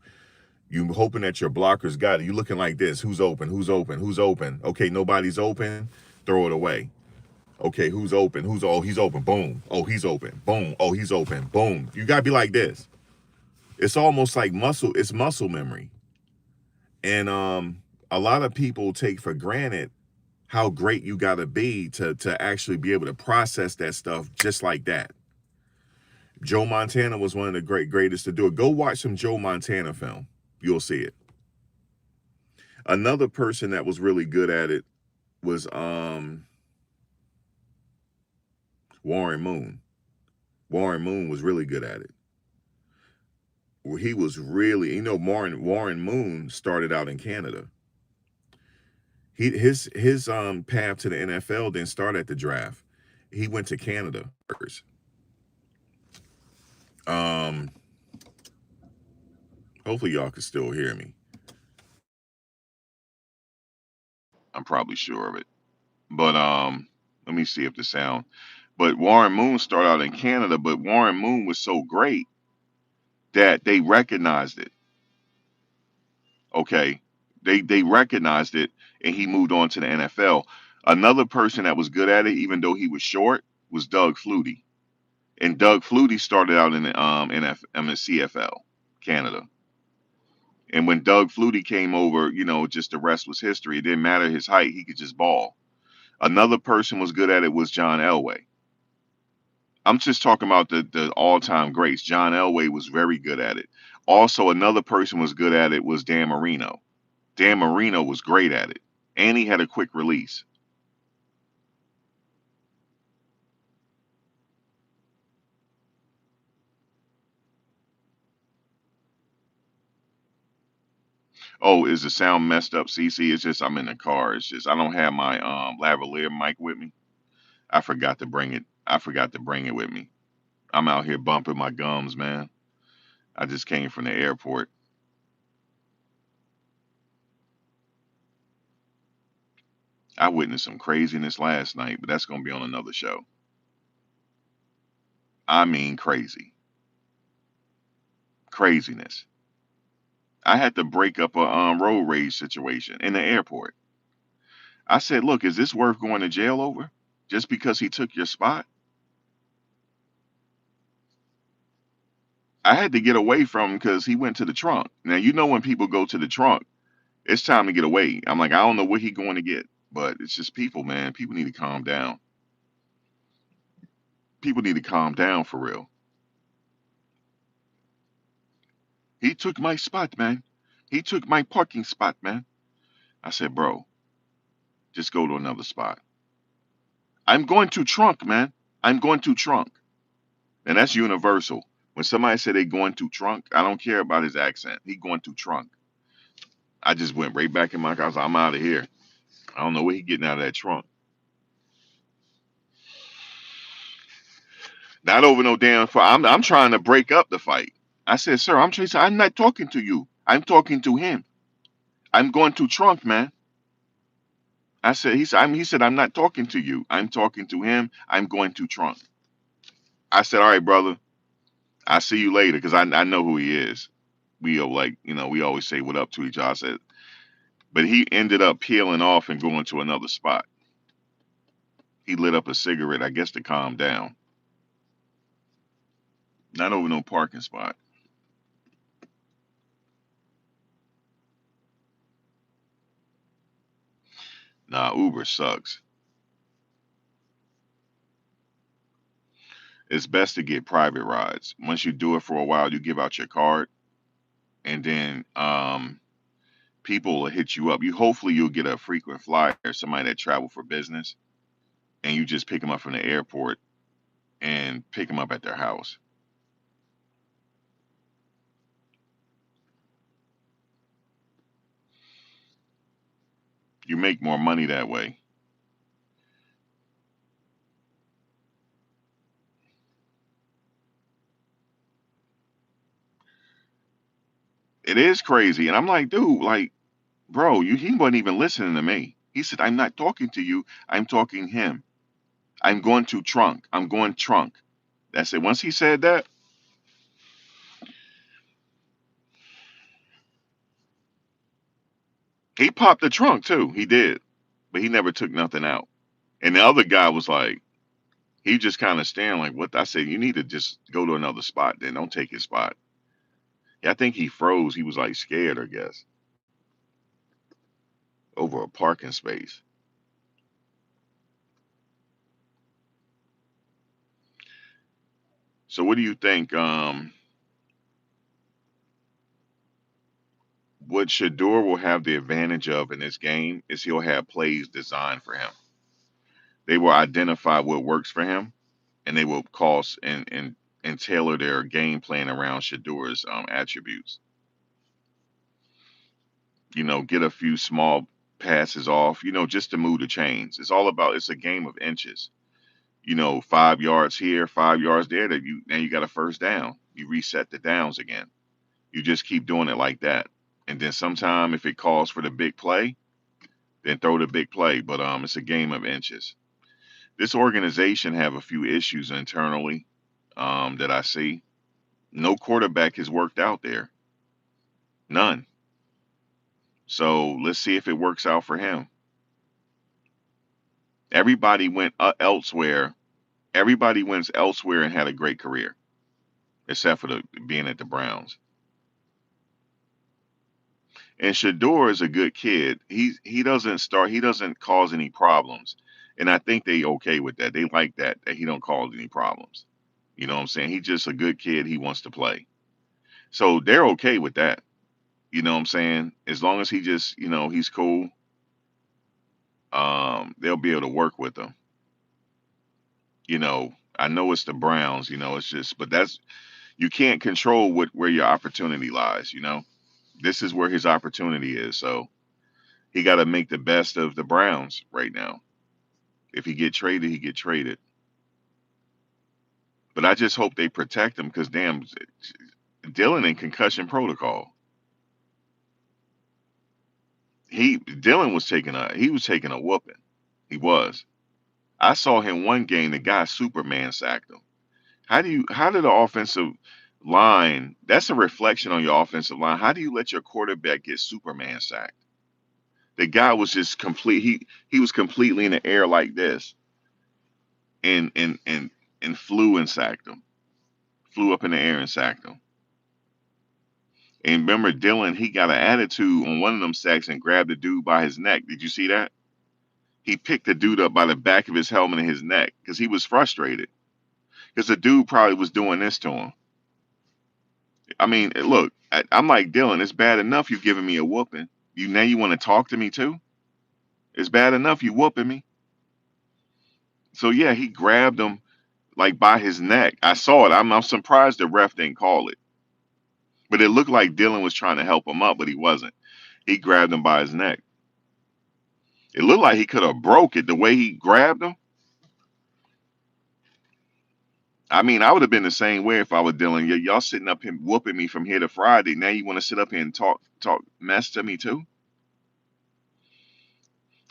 You hoping that your blockers got it. You looking like this. Who's open? Who's open? Who's open? Okay, nobody's open. Throw it away. Okay, who's open? He's open. Boom. Oh, he's open. Boom. Oh, he's open. Boom. You gotta be like this. It's almost like muscle. It's muscle memory. And a lot of people take for granted how great you gotta be to actually be able to process that stuff just like that. Joe Montana was one of the greatest to do it. Go watch some Joe Montana film. You'll see it. Another person that was really good at it was Warren Moon. Warren Moon was really good at it. He was really, Warren Moon started out in Canada. His path to the NFL didn't start at the draft. He went to Canada first. Hopefully y'all can still hear me. I'm probably sure of it. But let me see if the sound. But Warren Moon started out in Canada, but Warren Moon was so great that they recognized it. Okay. They recognized it and he moved on to the NFL. Another person that was good at it, even though he was short, was Doug Flutie. And Doug Flutie started out in the CFL, Canada. And when Doug Flutie came over, just the rest was history. It didn't matter his height, he could just ball. Another person was good at it was John Elway. I'm just talking about the all-time greats. John Elway was very good at it. Also, another person was good at it was Dan Marino. Dan Marino was great at it. And he had a quick release. Oh, is the sound messed up, CC? It's just I'm in the car. It's just I don't have my lavalier mic with me. I forgot to bring it. I forgot to bring it with me. I'm out here bumping my gums, man. I just came from the airport. I witnessed some craziness last night, but that's gonna be on another show. I mean crazy. Craziness. I had to break up a road rage situation in the airport. I said, look, is this worth going to jail over? Just because he took your spot? I had to get away from him because he went to the trunk. Now, when people go to the trunk, it's time to get away. I'm like, I don't know what he going to get, but it's just people, man. People need to calm down. People need to calm down for real. He took my spot, man. He took my parking spot, man. I said, bro, just go to another spot. I'm going to trunk, man. I'm going to trunk. And that's universal. When somebody said they going to trunk, I don't care about his accent. He going to trunk. I just went right back in my car. I was like, I'm out of here. I don't know what he getting out of that trunk. Not over no damn fight. I'm trying to break up the fight. I said, sir, I'm not talking to you. I'm talking to him. I'm going to trunk, man. He said, I'm not talking to you. I'm talking to him. I'm going to trunk. I said, all right, brother. I'll see you later because I know who he is. We are we always say what up to each other. I said, but he ended up peeling off and going to another spot. He lit up a cigarette, I guess, to calm down. Not over no parking spot. Nah, Uber sucks. It's best to get private rides. Once you do it for a while, you give out your card, and then people will hit you up. Hopefully you'll get a frequent flyer, somebody that travel for business, and you just pick them up from the airport and pick them up at their house. You make more money that way. It is crazy, and I'm like, dude, like, bro, he wasn't even listening to me. He said, I'm not talking to you. I'm talking him. I'm going to trunk. I'm going trunk. That's it. Once he said that, He popped the trunk too. He did, but he never took nothing out. And the other guy was like, he just kind of staring like, what? I said, you need to just go to another spot. Then don't take his spot. Yeah, I think he froze. He was like scared, I guess, over a parking space. So what do you think? What Shedeur will have the advantage of in this game is he'll have plays designed for him. They will identify what works for him, and they will cause and tailor their game plan around Shadeur's attributes. Get a few small passes off, just to move the chains. It's a game of inches. 5 yards here, 5 yards there, that now you got a first down. You reset the downs again. You just keep doing it like that. And then sometime if it calls for the big play, then throw the big play. But it's a game of inches. This organization have a few issues internally that I see. No quarterback has worked out there. None. So let's see if it works out for him. Everybody went elsewhere. Everybody went elsewhere and had a great career, except for being at the Browns. And Shedeur is a good kid. He doesn't start. He doesn't cause any problems, and I think they okay with that. They like that he don't cause any problems. You know what I'm saying? He's just a good kid. He wants to play, so they're okay with that. You know what I'm saying? As long as he just he's cool. They'll be able to work with him. I know it's the Browns. It's just, but you can't control where your opportunity lies. This is where his opportunity is. So he got to make the best of the Browns right now. If he get traded, he get traded. But I just hope they protect him because damn, Dylan in concussion protocol. Dylan was taking a whooping. He was. I saw him one game. The guy Superman sacked him. How did the offensive line? That's a reflection on your offensive line. How do you let your quarterback get Superman sacked? The guy was just complete. He was completely in the air like this, and flew and sacked him. Flew up in the air and sacked him. And remember, Dylan, he got an attitude on one of them sacks and grabbed the dude by his neck. Did you see that? He picked the dude up by the back of his helmet and his neck because he was frustrated. Because the dude probably was doing this to him. I mean, look, I'm like, Dylan, it's bad enough you giving me a whooping. Now you want to talk to me too? It's bad enough you whooping me. So yeah, he grabbed him like by his neck. I saw it. I'm surprised the ref didn't call it. But it looked like Dylan was trying to help him up, but he wasn't. He grabbed him by his neck. It looked like he could have broke it the way he grabbed him. I mean, I would have been the same way if I was Dylan. Y'all sitting up here whooping me from here to Friday. Now you want to sit up here and talk mess to me too?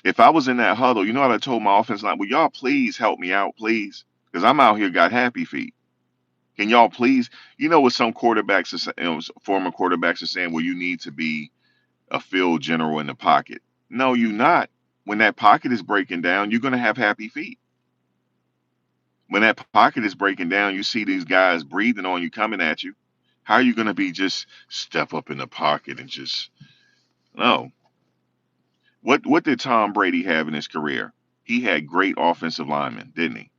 If I was in that huddle, you know what I told my offense line? Will y'all please help me out, please? Because I'm out here got happy feet. Can y'all please? What some quarterbacks, former quarterbacks are saying? Well, you need to be a field general in the pocket. No, you not. When that pocket is breaking down, you're gonna have happy feet. When that pocket is breaking down, you see these guys breathing on you, coming at you. How are you gonna be just step up in the pocket and just no? What did Tom Brady have in his career? He had great offensive linemen, didn't he?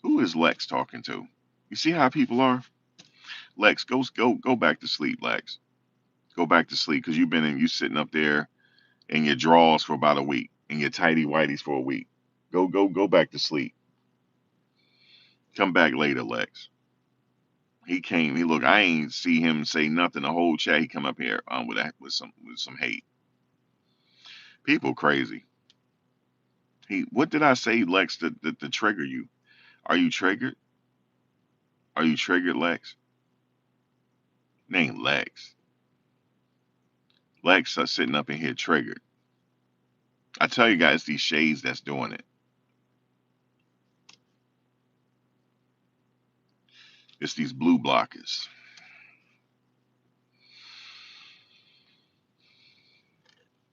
Who is Lex talking to? You see how people are? Lex, go back to sleep, Lex. Go back to sleep because you sitting up there in your drawers for about a week, in your tidy whities for a week. Go back to sleep. Come back later, Lex. He came. He look. I ain't see him say nothing. The whole chat. He come up here with some hate. People crazy. What did I say, Lex? To trigger you? Are you triggered? Are you triggered, Lex? Name Lex. Lex sitting up in here triggered. I tell you guys, these shades that's doing it. It's these blue blockers.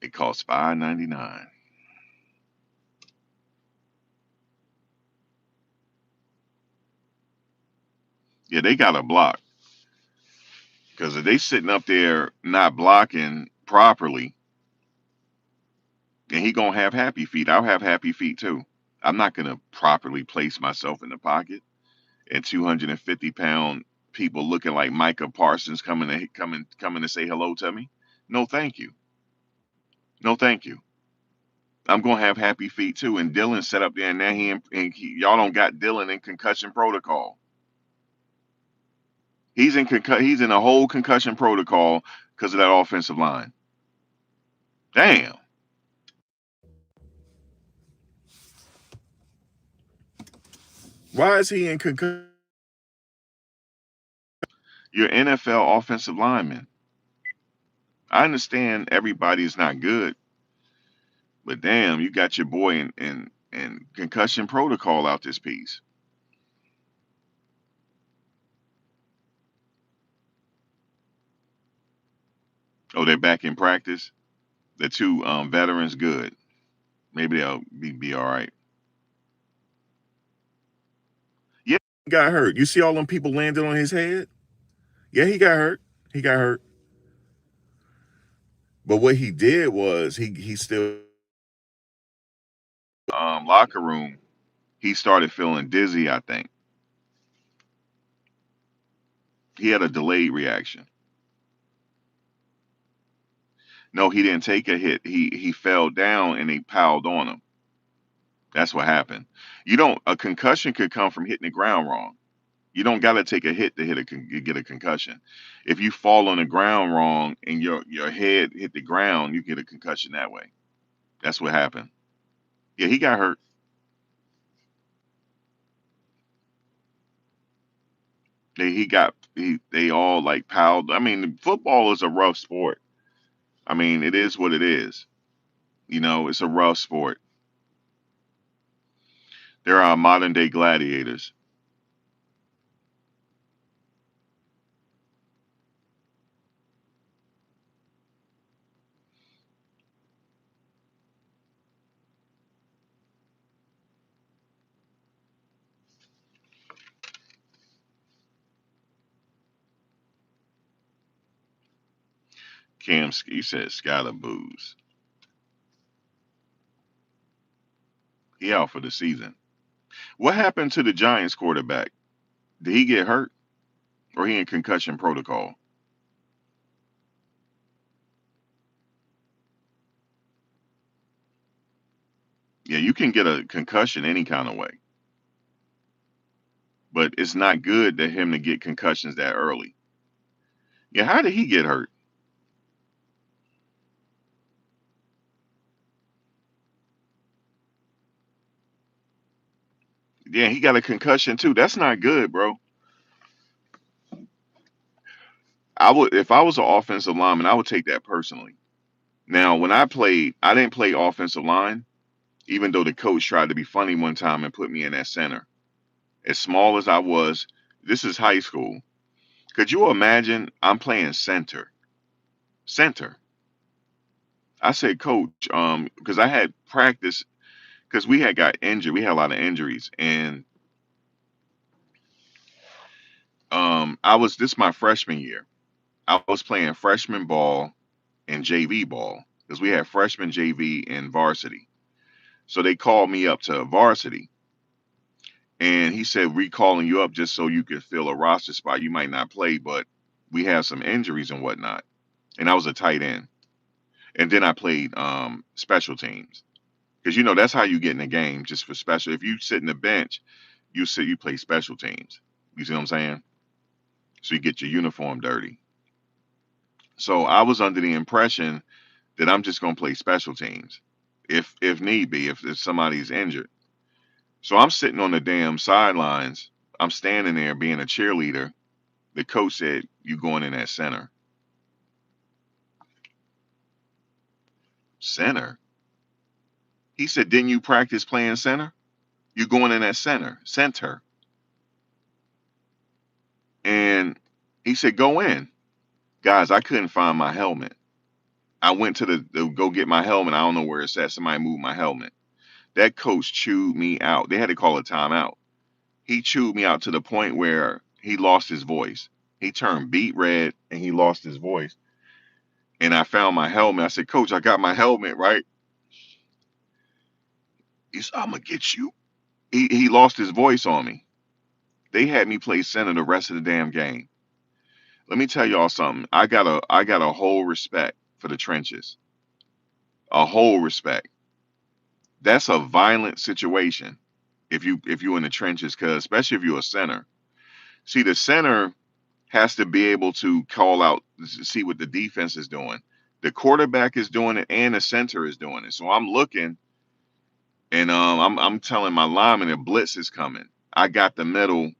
It costs $5.99. Yeah, they got to block because if they sitting up there not blocking properly, then he gonna have happy feet. I'll have happy feet too. I'm not gonna properly place myself in the pocket and 250-pound people looking like Micah Parsons coming to say hello to me. No, thank you. No, thank you. I'm gonna have happy feet too. And Dylan set up there, and now y'all don't got Dylan in concussion protocol. He's in a whole concussion protocol because of that offensive line. Damn. Why is he in concussion? You're NFL offensive lineman. I understand everybody's not good, but damn, you got your boy in concussion protocol out this piece. Oh, they're back in practice. The two veterans, good. Maybe they'll be all right. Yeah, he got hurt. You see all them people landed on his head? Yeah, he got hurt. He got hurt. But what he did was he still locker room. He started feeling dizzy. I think he had a delayed reaction. No, he didn't take a hit. He fell down and they piled on him. That's what happened. You don't. A concussion could come from hitting the ground wrong. You don't got to take a hit to get a concussion. If you fall on the ground wrong and your head hit the ground, you get a concussion that way. That's what happened. Yeah, he got hurt. They all like piled. I mean, football is a rough sport. I mean, it is what it is. You know, it's a rough sport. There are modern day gladiators. He said Skylar Booze. He out for the season. What happened to the Giants quarterback? Did he get hurt or he in concussion protocol? Yeah, you can get a concussion any kind of way, but it's not good to him to get concussions that early. Yeah, how did he get hurt? Yeah, he got a concussion too. That's not good, bro. I would if I was an offensive lineman, I would take that personally. Now, when I played, I didn't play offensive line, even though the coach tried to be funny one time and put me in that center. As small as I was, this is high school. Could you imagine I'm playing center? Center. I said, coach, because I had practice because we had got injured. We had a lot of injuries, and I was this my freshman year. I was playing freshman ball and JV ball because we had freshman JV and varsity. So they called me up to varsity, and he said, "We calling you up just so you could fill a roster spot. You might not play, but we have some injuries and whatnot." And I was a tight end, and then I played special teams because that's how you get in the game just for special. If you sit in the bench, you play special teams. You see what I'm saying? So you get your uniform dirty. So I was under the impression that I'm just gonna play special teams, if need be, if somebody's injured. So I'm sitting on the damn sidelines. I'm standing there being a cheerleader. The coach said, "You going in at center." Center? He said, didn't you practice playing center? You going in at center. And he said, go in. Guys, I couldn't find my helmet. I went to the go get my helmet. I don't know where it's at. Somebody moved my helmet. That coach chewed me out. They had to call a timeout. He chewed me out to the point where he lost his voice. He turned beet red and he lost his voice. And I found my helmet. I said, Coach, I got my helmet, right? He said, I'm gonna get you. He lost his voice on me. They had me play center the rest of the damn game. Let me tell y'all something. I got a whole respect for the trenches. A whole respect. That's a violent situation if you're in the trenches, because especially if you're a center. See, the center has to be able to call out, see what the defense is doing. The quarterback is doing it, and the center is doing it. So I'm looking, and I'm telling my lineman the blitz is coming. I got the middle.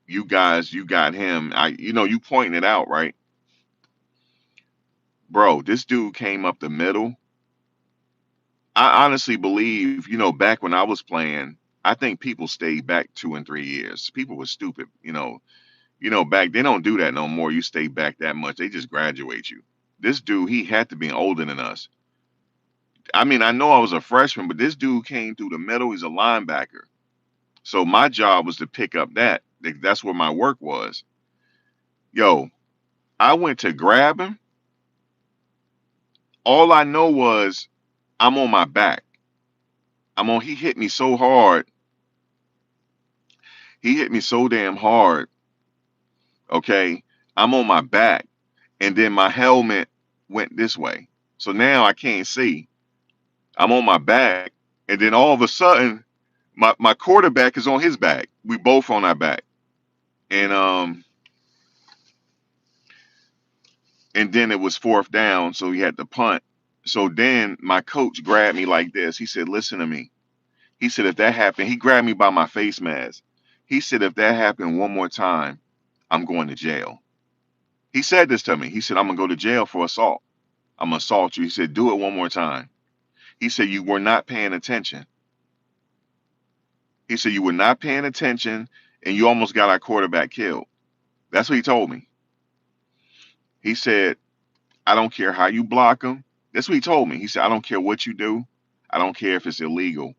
You guys, you got him. You pointing it out, right, bro? This dude came up the middle. I honestly believe, back when I was playing, I think people stayed back 2 and 3 years. People were stupid, back they don't do that no more. You stay back that much, they just graduate you. This dude, he had to be older than us. I mean, I know I was a freshman, but this dude came through the middle. He's a linebacker. So my job was to pick up that. That's where my work was. Yo, I went to grab him. All I know was I'm on my back. He hit me so hard. He hit me so damn hard. Okay. I'm on my back. And then my helmet went this way. So now I can't see. I'm on my back. And then all of a sudden, my quarterback is on his back. We both on our back. And then it was fourth down, so he had to punt. So then my coach grabbed me like this. He said, listen to me. He said, if that happened, he grabbed me by my face mask. He said, if that happened one more time, I'm going to jail. He said this to me. He said, I'm going to go to jail for assault. I'm going to assault you. He said, do it one more time. He said, you were not paying attention. He said, you were not paying attention, and you almost got our quarterback killed. That's what he told me. He said, I don't care how you block him. That's what he told me. He said, I don't care what you do. I don't care if it's illegal.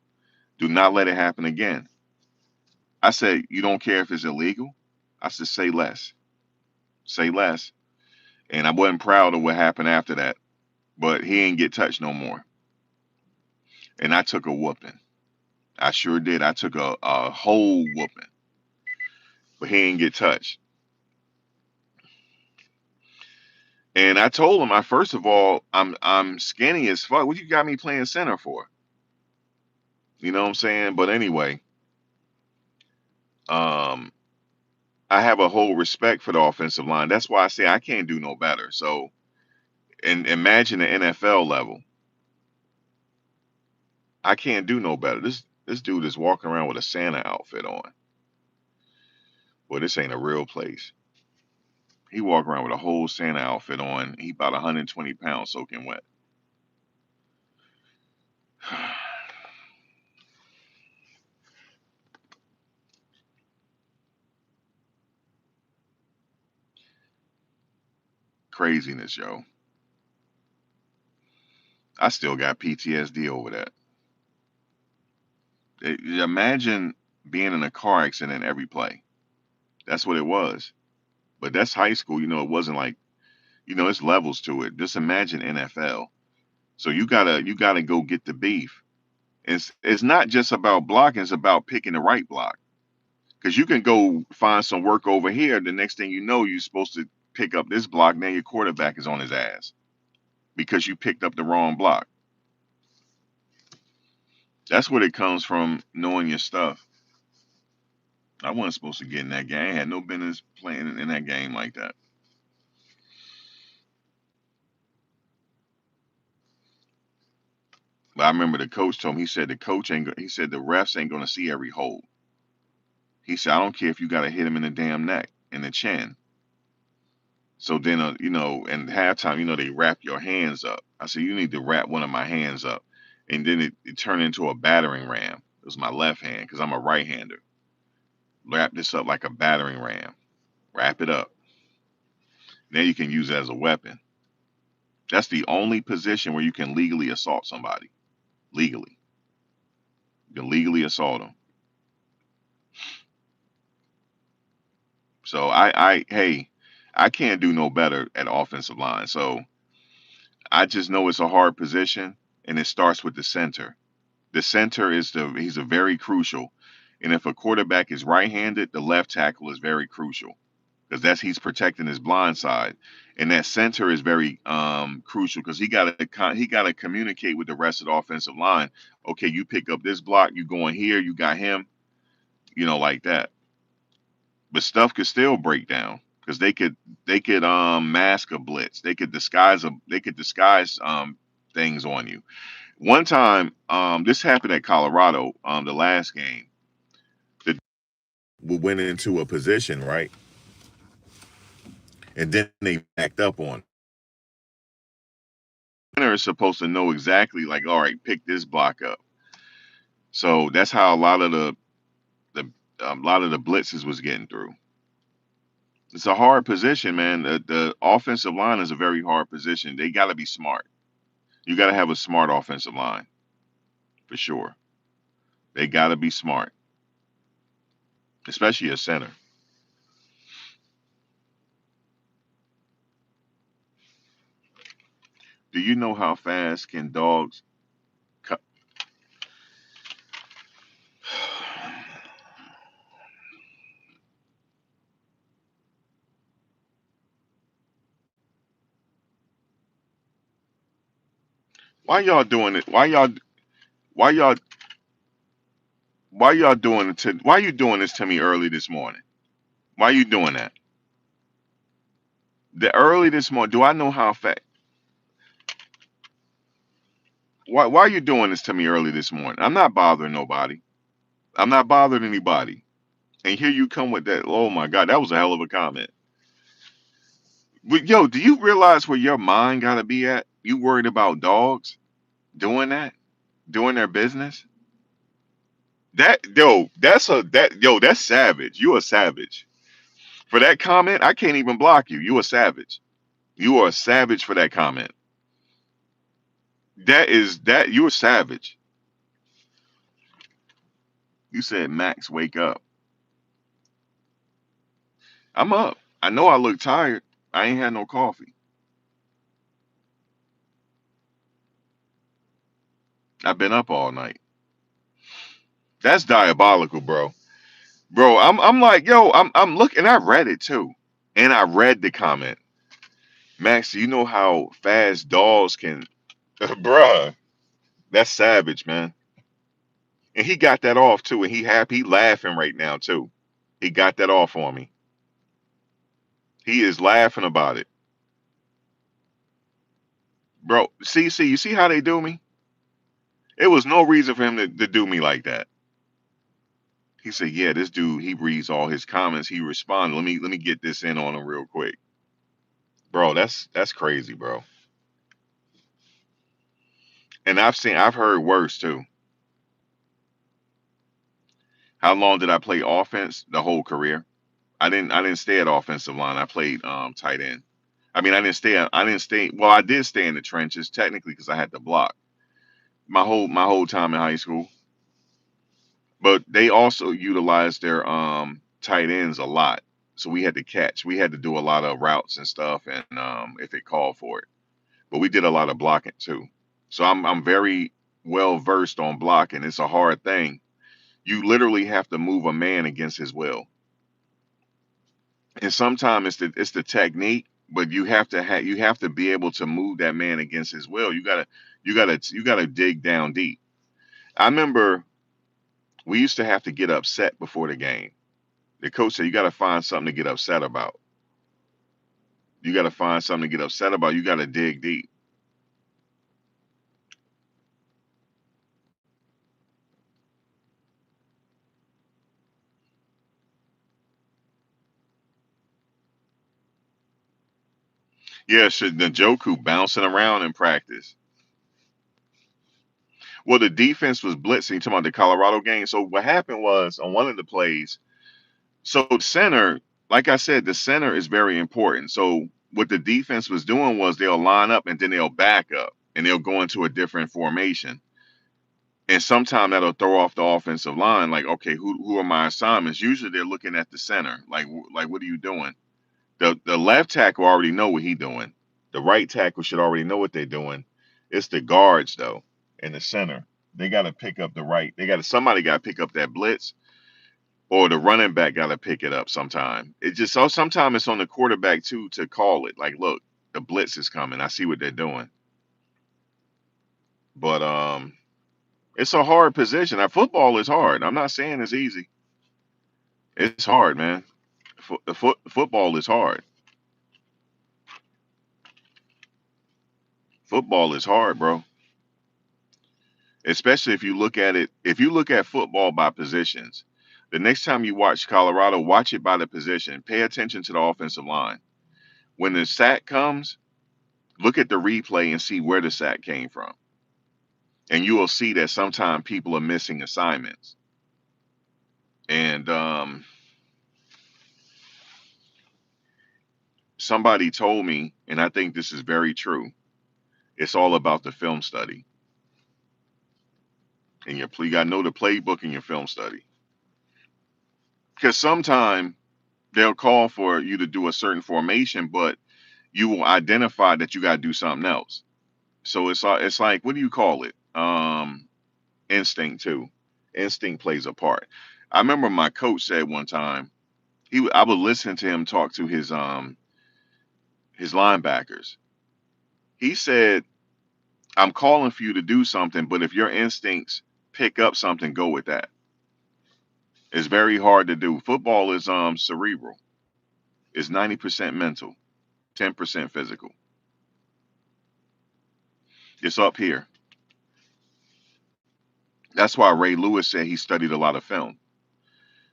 Do not let it happen again. I said, you don't care if it's illegal? I said, say less. Say less. And I wasn't proud of what happened after that, but he ain't get touched no more. And I took a whooping. I sure did. I took a whole whooping, but he ain't get touched. And I told him, first of all, I'm skinny as fuck. What you got me playing center for? You know what I'm saying? But anyway, um, I have a whole respect for the offensive line. That's why I say I can't do no better. So, and imagine the NFL level. I can't do no better. This dude is walking around with a Santa outfit on. Well, this ain't a real place. He walk around with a whole Santa outfit on. He about 120 pounds soaking wet. Craziness, yo. I still got PTSD over that. Imagine being in a car accident every play. That's what it was. But that's high school. It wasn't like, it's levels to it. Just imagine NFL. So you gotta go get the beef. It's not just about blocking, it's about picking the right block. Because you can go find some work over here. The next thing you know, you're supposed to pick up this block. Now your quarterback is on his ass because you picked up the wrong block. That's what it comes from, knowing your stuff. I wasn't supposed to get in that game. I had no business playing in that game like that. But I remember the coach told me, he said he said the refs ain't gonna see every hold. He said, I don't care if you gotta hit him in the damn neck, in the chin. So then, and halftime, they wrap your hands up. I said, you need to wrap one of my hands up. and then it turned into a battering ram. It was my left hand because I'm a right-hander. Wrap this up like a battering ram. Wrap it up. Now you can use it as a weapon. That's the only position where you can legally assault somebody. Legally, you can legally assault them. So hey, I can't do no better at offensive line. So I just know it's a hard position, and it starts with the center. The center he's a very crucial, and if a quarterback is right-handed, the left tackle is very crucial because he's protecting his blind side, and that center is very crucial because he got to communicate with the rest of the offensive line. Okay, you pick up this block, you going here, you got him, like that. But stuff could still break down because they could mask a blitz. They could disguise things on you. One time, this happened at Colorado, the last game. We went into a position, right? And then they backed up on. Center is supposed to know exactly, like, all right, pick this block up. So that's how a lot of the blitzes was getting through. It's a hard position, man. The offensive line is a very hard position. They got to be smart. You got to have a smart offensive line for sure. They got to be smart, especially a center. Do you know how fast can dogs? Cut? Why y'all doing it? Why y'all why y'all doing it to why you doing this to me early this morning? Why you doing that? The early this morning, do I know how fast? Why are you doing this to me early this morning? I'm not bothering nobody. I'm not bothering anybody. And here you come with that. Oh my God, that was a hell of a comment. But yo, do you realize where your mind gotta be at? You worried about dogs doing that, doing their business? That's savage. You a savage. For that comment, I can't even block you. You a savage. You are a savage for that comment. You're a savage. You said, Max, wake up. I'm up. I know I look tired. I ain't had no coffee. I've been up all night. That's diabolical, bro. Bro, I'm like, yo, I'm looking. I read it too, and I read the comment. Max, you know how fast dogs can, bruh. That's savage, man. And he got that off too, and he happy, he laughing right now too. He got that off on me. He is laughing about it, bro. See, you see how they do me? It was no reason for him to do me like that. He said, "Yeah, this dude, he reads all his comments. He responded. Let me get this in on him real quick, bro. That's crazy, bro." And I've heard worse too. How long did I play offense? The whole career. I didn't stay at offensive line. I played tight end. I mean, I didn't stay. Well, I did stay in the trenches technically because I had to block my whole time in high school. But they also utilized their tight ends a lot. So we had to catch. We had to do a lot of routes and stuff, and if it called for it. But we did a lot of blocking too. So I'm very well versed on blocking. It's a hard thing. You literally have to move a man against his will, and sometimes it's the technique, but you have to be able to move that man against his will. You gotta dig down deep. I remember we used to have to get upset before the game. The coach said you got to find something to get upset about. You got to find something to get upset about. You got to dig deep. Yeah, should the Joku bouncing around in practice. Well, the defense was blitzing. You talking about the Colorado game? So what happened was on one of the plays. So center, like I said, the center is very important. So what the defense was doing was they'll line up and then they'll back up and they'll go into a different formation. And sometimes that'll throw off the offensive line. Like, okay, who are my assignments? Usually they're looking at the center. Like what are you doing? The left tackle already know what he's doing. The right tackle should already know what they're doing. It's the guards though, in the center. They got to pick up the right. Somebody got to pick up that blitz, or the running back got to pick it up. Sometime it just so sometimes it's on the quarterback too to call it. Like, look, the blitz is coming. I see what they're doing. But it's a hard position. Now, football is hard. I'm not saying it's easy. It's hard, man. Football is hard. Football is hard, bro. Especially if you look at it, if you look at football by positions, the next time you watch Colorado, watch it by the position. Pay attention to the offensive line. When the sack comes, look at the replay and see where the sack came from. And you will see that sometimes people are missing assignments. And somebody told me, and I think this is very true, it's all about the film study. And you got to know the playbook in your film study. Because sometimes they'll call for you to do a certain formation, but you will identify that you got to do something else. So it's like, what do you call it? Instinct too. Instinct plays a part. I remember my coach said one time, I would listen to him talk to his linebackers. He said, I'm calling for you to do something, but if your instincts pick up something, go with that. It's very hard to do. Football is cerebral. It's 90% mental, 10% physical. It's up here. That's why Ray Lewis said he studied a lot of film.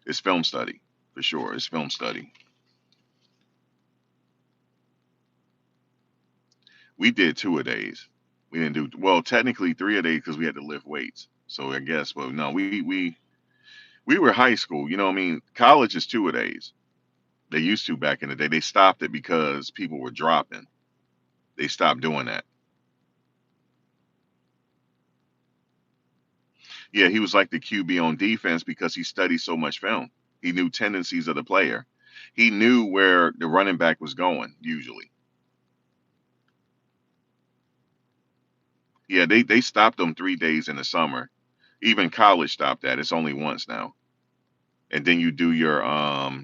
It's film study, for sure. It's film study. We did 2-a-days. We didn't do well, technically 3-a-days because we had to lift weights. So I guess, well, no, we were high school. You know what I mean? College is 2-a-days. They used to back in the day. They stopped it because people were dropping. They stopped doing that. Yeah, he was like the QB on defense because he studied so much film. He knew tendencies of the player. He knew where the running back was going, usually. Yeah, they stopped them 3 days in the summer. Even college stopped that. It's only once now. And then you do your well,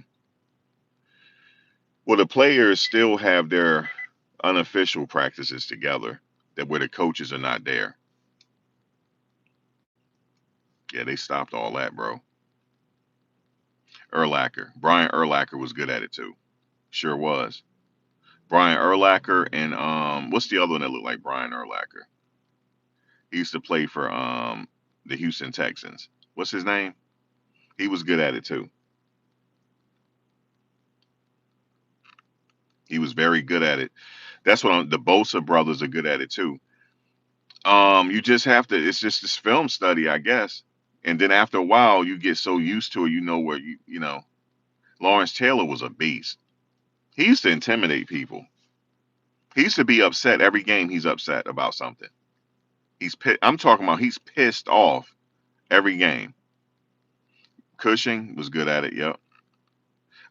the players still have their unofficial practices together that where the coaches are not there. Yeah, they stopped all that, bro. Brian Urlacher was good at it too. Sure was. Brian Urlacher and what's the other one that looked like Brian Urlacher? He used to play for the Houston Texans. What's his name? He was good at it too. He was very good at it. That's what the Bosa brothers are good at it too. You just have to. It's just this film study, I guess. And then after a while, you get so used to it, you know where you know. Lawrence Taylor was a beast. He used to intimidate people. He used to be upset every game. He's upset about something. I'm talking about he's pissed off every game. Cushing was good at it. Yep.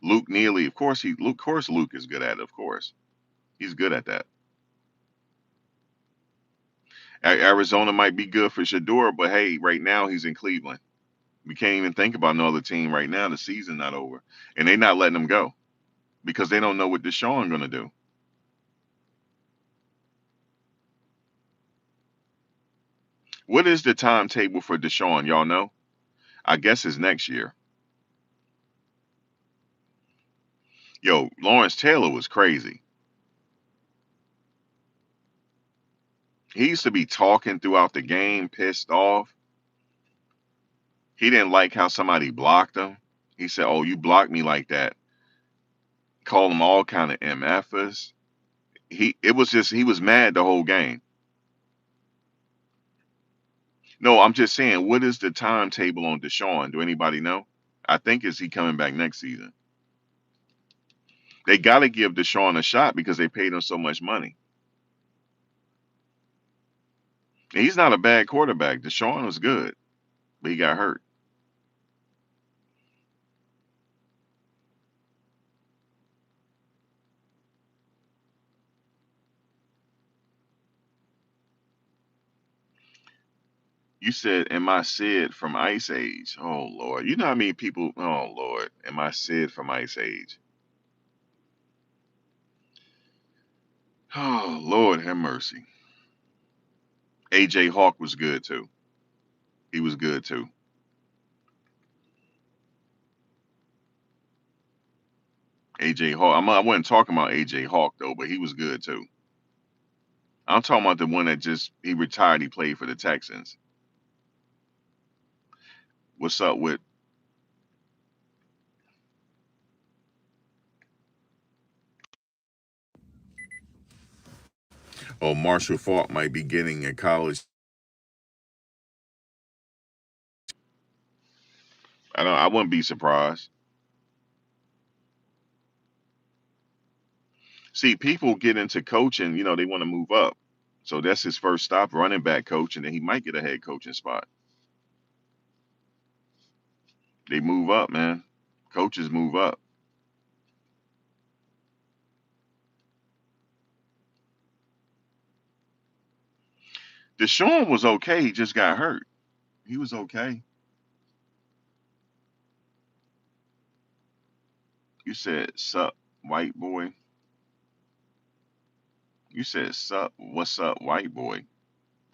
Luke Neely, of course, Luke is good at it. Of course, he's good at that. Arizona might be good for Shedeur, but hey, right now he's in Cleveland. We can't even think about another team right now. The season's not over, and they're not letting him go because they don't know what Deshaun going to do. What is the timetable for Deshaun? Y'all know? I guess it's next year. Yo, Lawrence Taylor was crazy. He used to be talking throughout the game, pissed off. He didn't like how somebody blocked him. He said, "Oh, you blocked me like that." Called him all kind of MFers. He was mad the whole game. No, I'm just saying, what is the timetable on Deshaun? Do anybody know? I think is he coming back next season. They got to give Deshaun a shot because they paid him so much money. And he's not a bad quarterback. Deshaun was good, but he got hurt. You said, "Am I Sid from Ice Age?" Oh Lord, you know how many people? Oh Lord, am I Sid from Ice Age? Oh Lord, have mercy. AJ Hawk was good too. He was good too. AJ Hawk. I wasn't talking about AJ Hawk though, but he was good too. I'm talking about the one that just he retired. He played for the Texans. What's up with? Oh, Marshall Falk might be getting a college. I don't. I wouldn't be surprised. See, people get into coaching. They want to move up. So that's his first stop, running back coach, and then he might get a head coaching spot. They move up, man. Coaches move up. Deshaun was okay. He just got hurt. He was okay. You said sup, white boy. You said sup. What's up, white boy?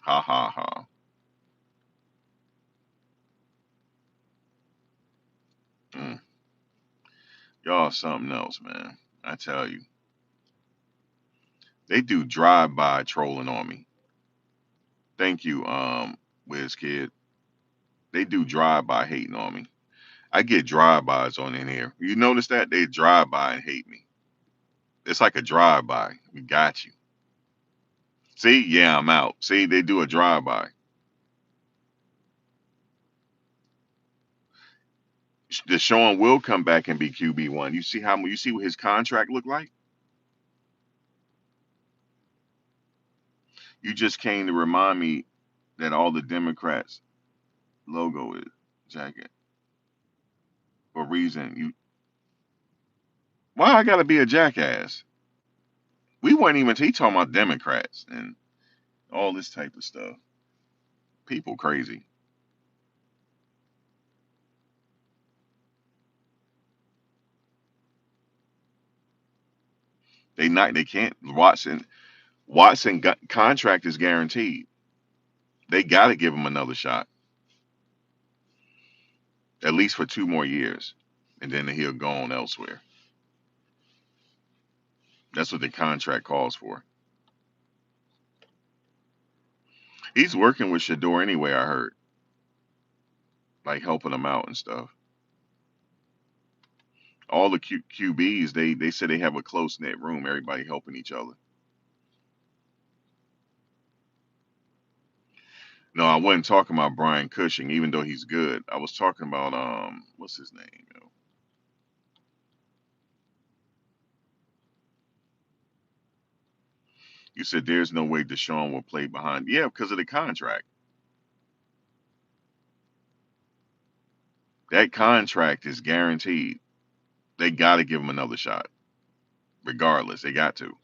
Ha ha ha. Mm. Y'all something else, man. I tell you. They do drive by trolling on me. Thank you, Wiz Kid. They do drive by hating on me. I get drive bys on in here. You notice that? They drive by and hate me. It's like a drive by. We got you. See? Yeah, I'm out. See, they do a drive by. Deshaun will come back and be QB1. You see what his contract look like? You just came to remind me that all the Democrats logo is jacket for reason. Why I gotta be a jackass? We weren't even he talking about Democrats and all this type of stuff. People crazy. They can't Watson got, contract is guaranteed. They got to give him another shot, at least for 2 more years, and then he'll go on elsewhere. That's what the contract calls for. He's working with Shedeur anyway. I heard, like helping him out and stuff. All the QBs, they say they have a close knit room. Everybody helping each other. No, I wasn't talking about Brian Cushing, even though he's good. I was talking about what's his name? You said there's no way Deshaun will play behind. Yeah, because of the contract. That contract is guaranteed. They got to give him another shot, regardless. They got to.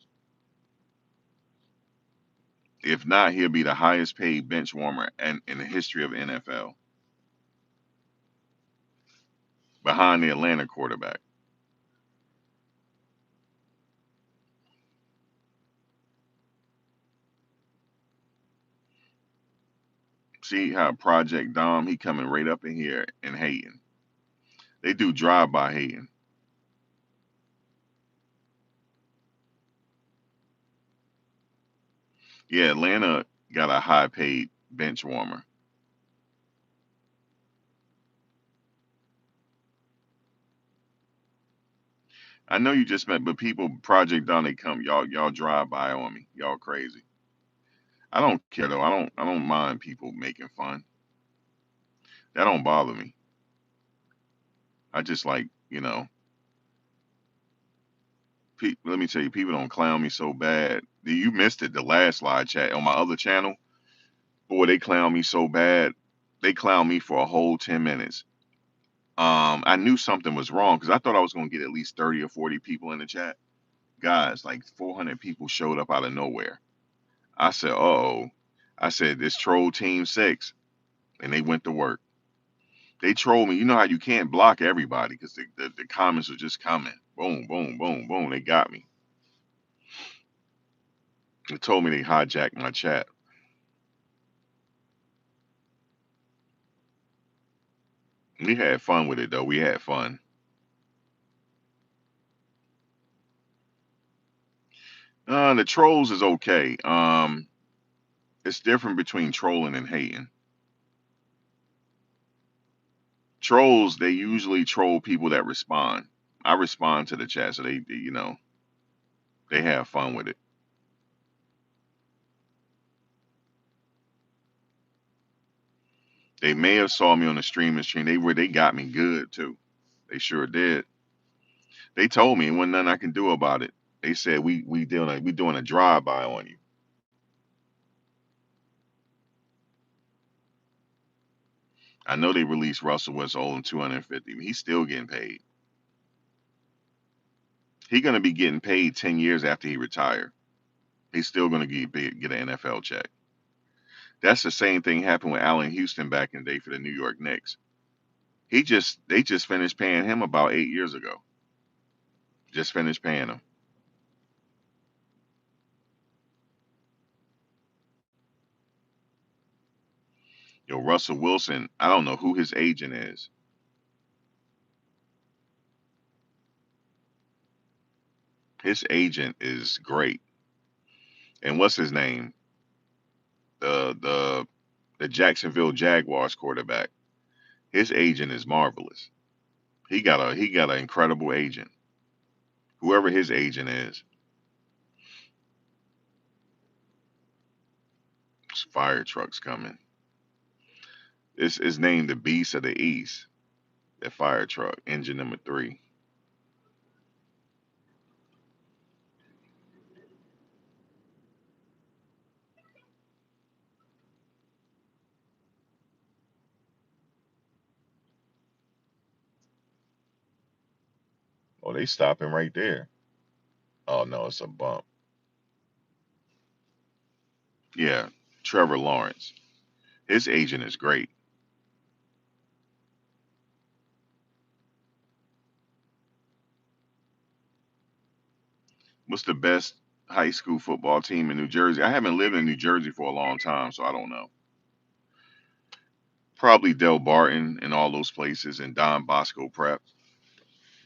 If not, he'll be the highest paid bench warmer in the history of the NFL, behind the Atlanta quarterback. See how Project Dom, he coming right up in here and hating. They do drive by hating. Yeah, Atlanta got a high paid bench warmer. I know you just met, but people Project Dom, they come, y'all drive by on me. Y'all crazy. I don't care though. I don't mind people making fun. That don't bother me. I just like, let me tell you, people don't clown me so bad. You missed it the last live chat on my other channel. Boy, they clown me so bad. They clown me for a whole 10 minutes. I knew something was wrong because I thought I was going to get at least 30 or 40 people in the chat. Guys, like 400 people showed up out of nowhere. I said, uh-oh. I said, this troll team 6. And they went to work. They trolled me. You know how you can't block everybody because the comments were just coming. Boom, boom, boom, boom. They got me. They told me they hijacked my chat. We had fun with it, though. We had fun. The trolls is okay. It's different between trolling and hating. Trolls, they usually troll people that respond. I respond to the chat, so they have fun with it. They may have saw me on the streaming stream. They got me good too. They sure did. They told me, and wasn't nothing I can do about it. They said we doing a drive by on you. I know they released Russell Wilson on 250. He's still getting paid. He's gonna be getting paid 10 years after he retired. He's still gonna get an NFL check. That's the same thing happened with Allen Houston back in the day for the New York Knicks. They just finished paying him about 8 years ago. Just finished paying him. Russell Wilson, I don't know who his agent is. His agent is great. And what's his name? The the Jacksonville Jaguars quarterback. His agent is marvelous. He got an incredible agent. Whoever his agent is. Fire truck's coming. This is named the Beast of the East. That fire truck, engine number 3. Oh, they stopping right there. Oh no, it's a bump. Yeah, Trevor Lawrence. His agent is great. What's the best high school football team in New Jersey? I haven't lived in New Jersey for a long time, so I don't know. Probably Del Barton and all those places and Don Bosco Prep.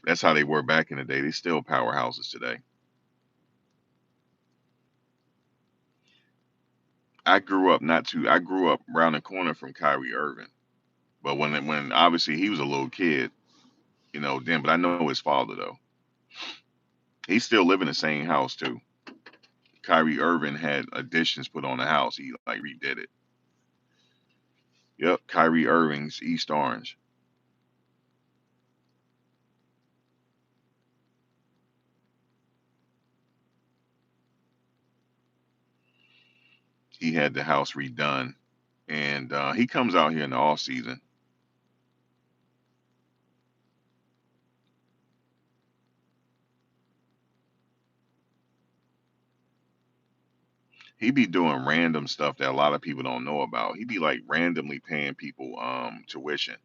That's how they were back in the day. They still powerhouses today. I grew up around the corner from Kyrie Irving. But when obviously he was a little kid, then but I know his father though. He still live in the same house too. Kyrie Irving had additions put on the house. He like redid it. Yep, Kyrie Irving's East Orange. He had the house redone, and he comes out here in the off season. He be doing random stuff that a lot of people don't know about. He be like randomly paying people tuition,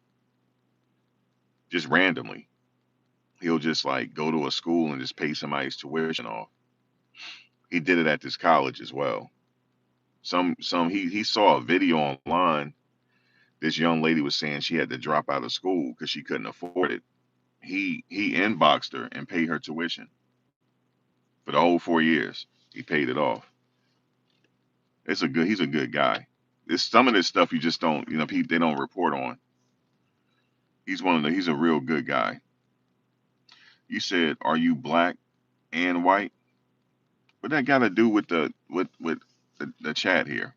just randomly. He'll just like go to a school and just pay somebody's tuition off. He did it at this college as well. He saw a video online. This young lady was saying she had to drop out of school because she couldn't afford it. He inboxed her and paid her tuition for the whole 4 years. He paid it off. He's a good guy. There's some of this stuff you just don't, they don't report on. He's a real good guy. You said, are you black and white? What that got to do with the chat here?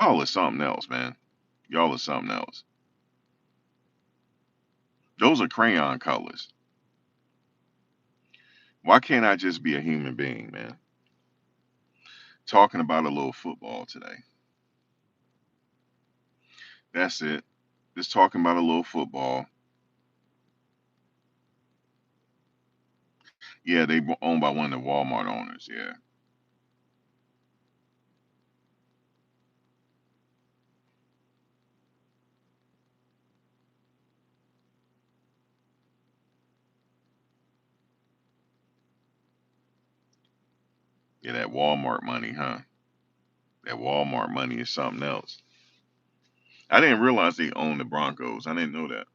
Y'all is something else, man. Y'all is something else. Those are crayon colors. Why can't I just be a human being, man? Talking about a little football today. That's it. Just talking about a little football. Yeah, they owned by one of the Walmart owners. Yeah. Yeah, that Walmart money, huh? That Walmart money is something else. I didn't realize they owned the Broncos. I didn't know that.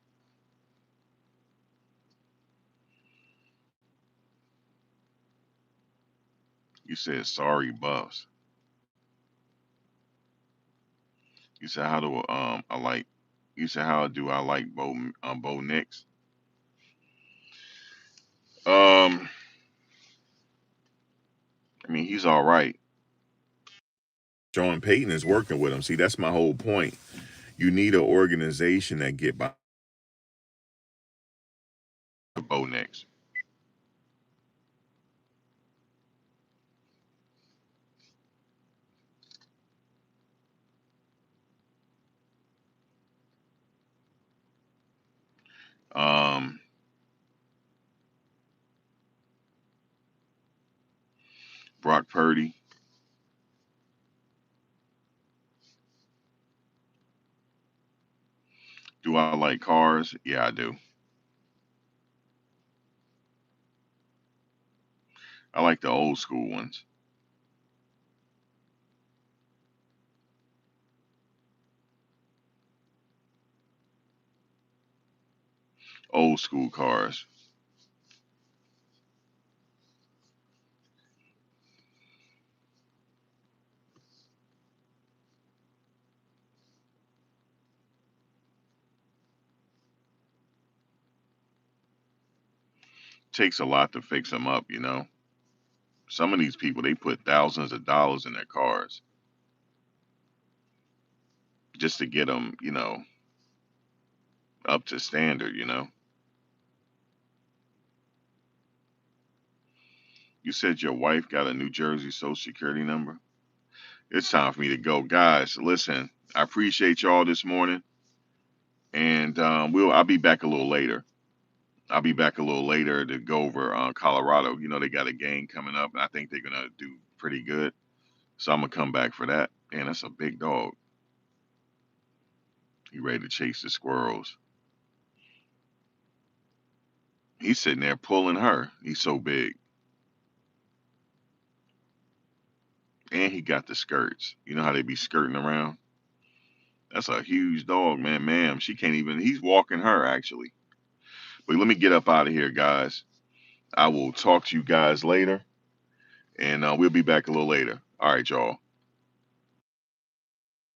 You said sorry, Buffs. You said how do I like? You said how do I like Bo Nix? Um, I mean he's all right. Sean Payton is working with him. See, that's my whole point. You need an organization that get by Bo Nix. Um, Brock Purdy. Do I like cars? Yeah, I do. I like the old school ones. Old school cars. Takes a lot to fix them up, you know. Some of these people they put thousands of dollars in their cars just to get them, up to standard, You said your wife got a New Jersey Social Security number. It's time for me to go, guys. Listen, I appreciate y'all this morning, and I'll be back a little later. I'll be back a little later to go over Colorado. You know they got a game coming up, and I think they're gonna do pretty good. So I'm gonna come back for that. Man, that's a big dog. He ready to chase the squirrels. He's sitting there pulling her. He's so big, and he got the skirts. You know how they be skirting around? That's a huge dog, man. Ma'am, she can't even. He's walking her actually. But let me get up out of here, guys. I will talk to you guys later, and we'll be back a little later. All right, y'all.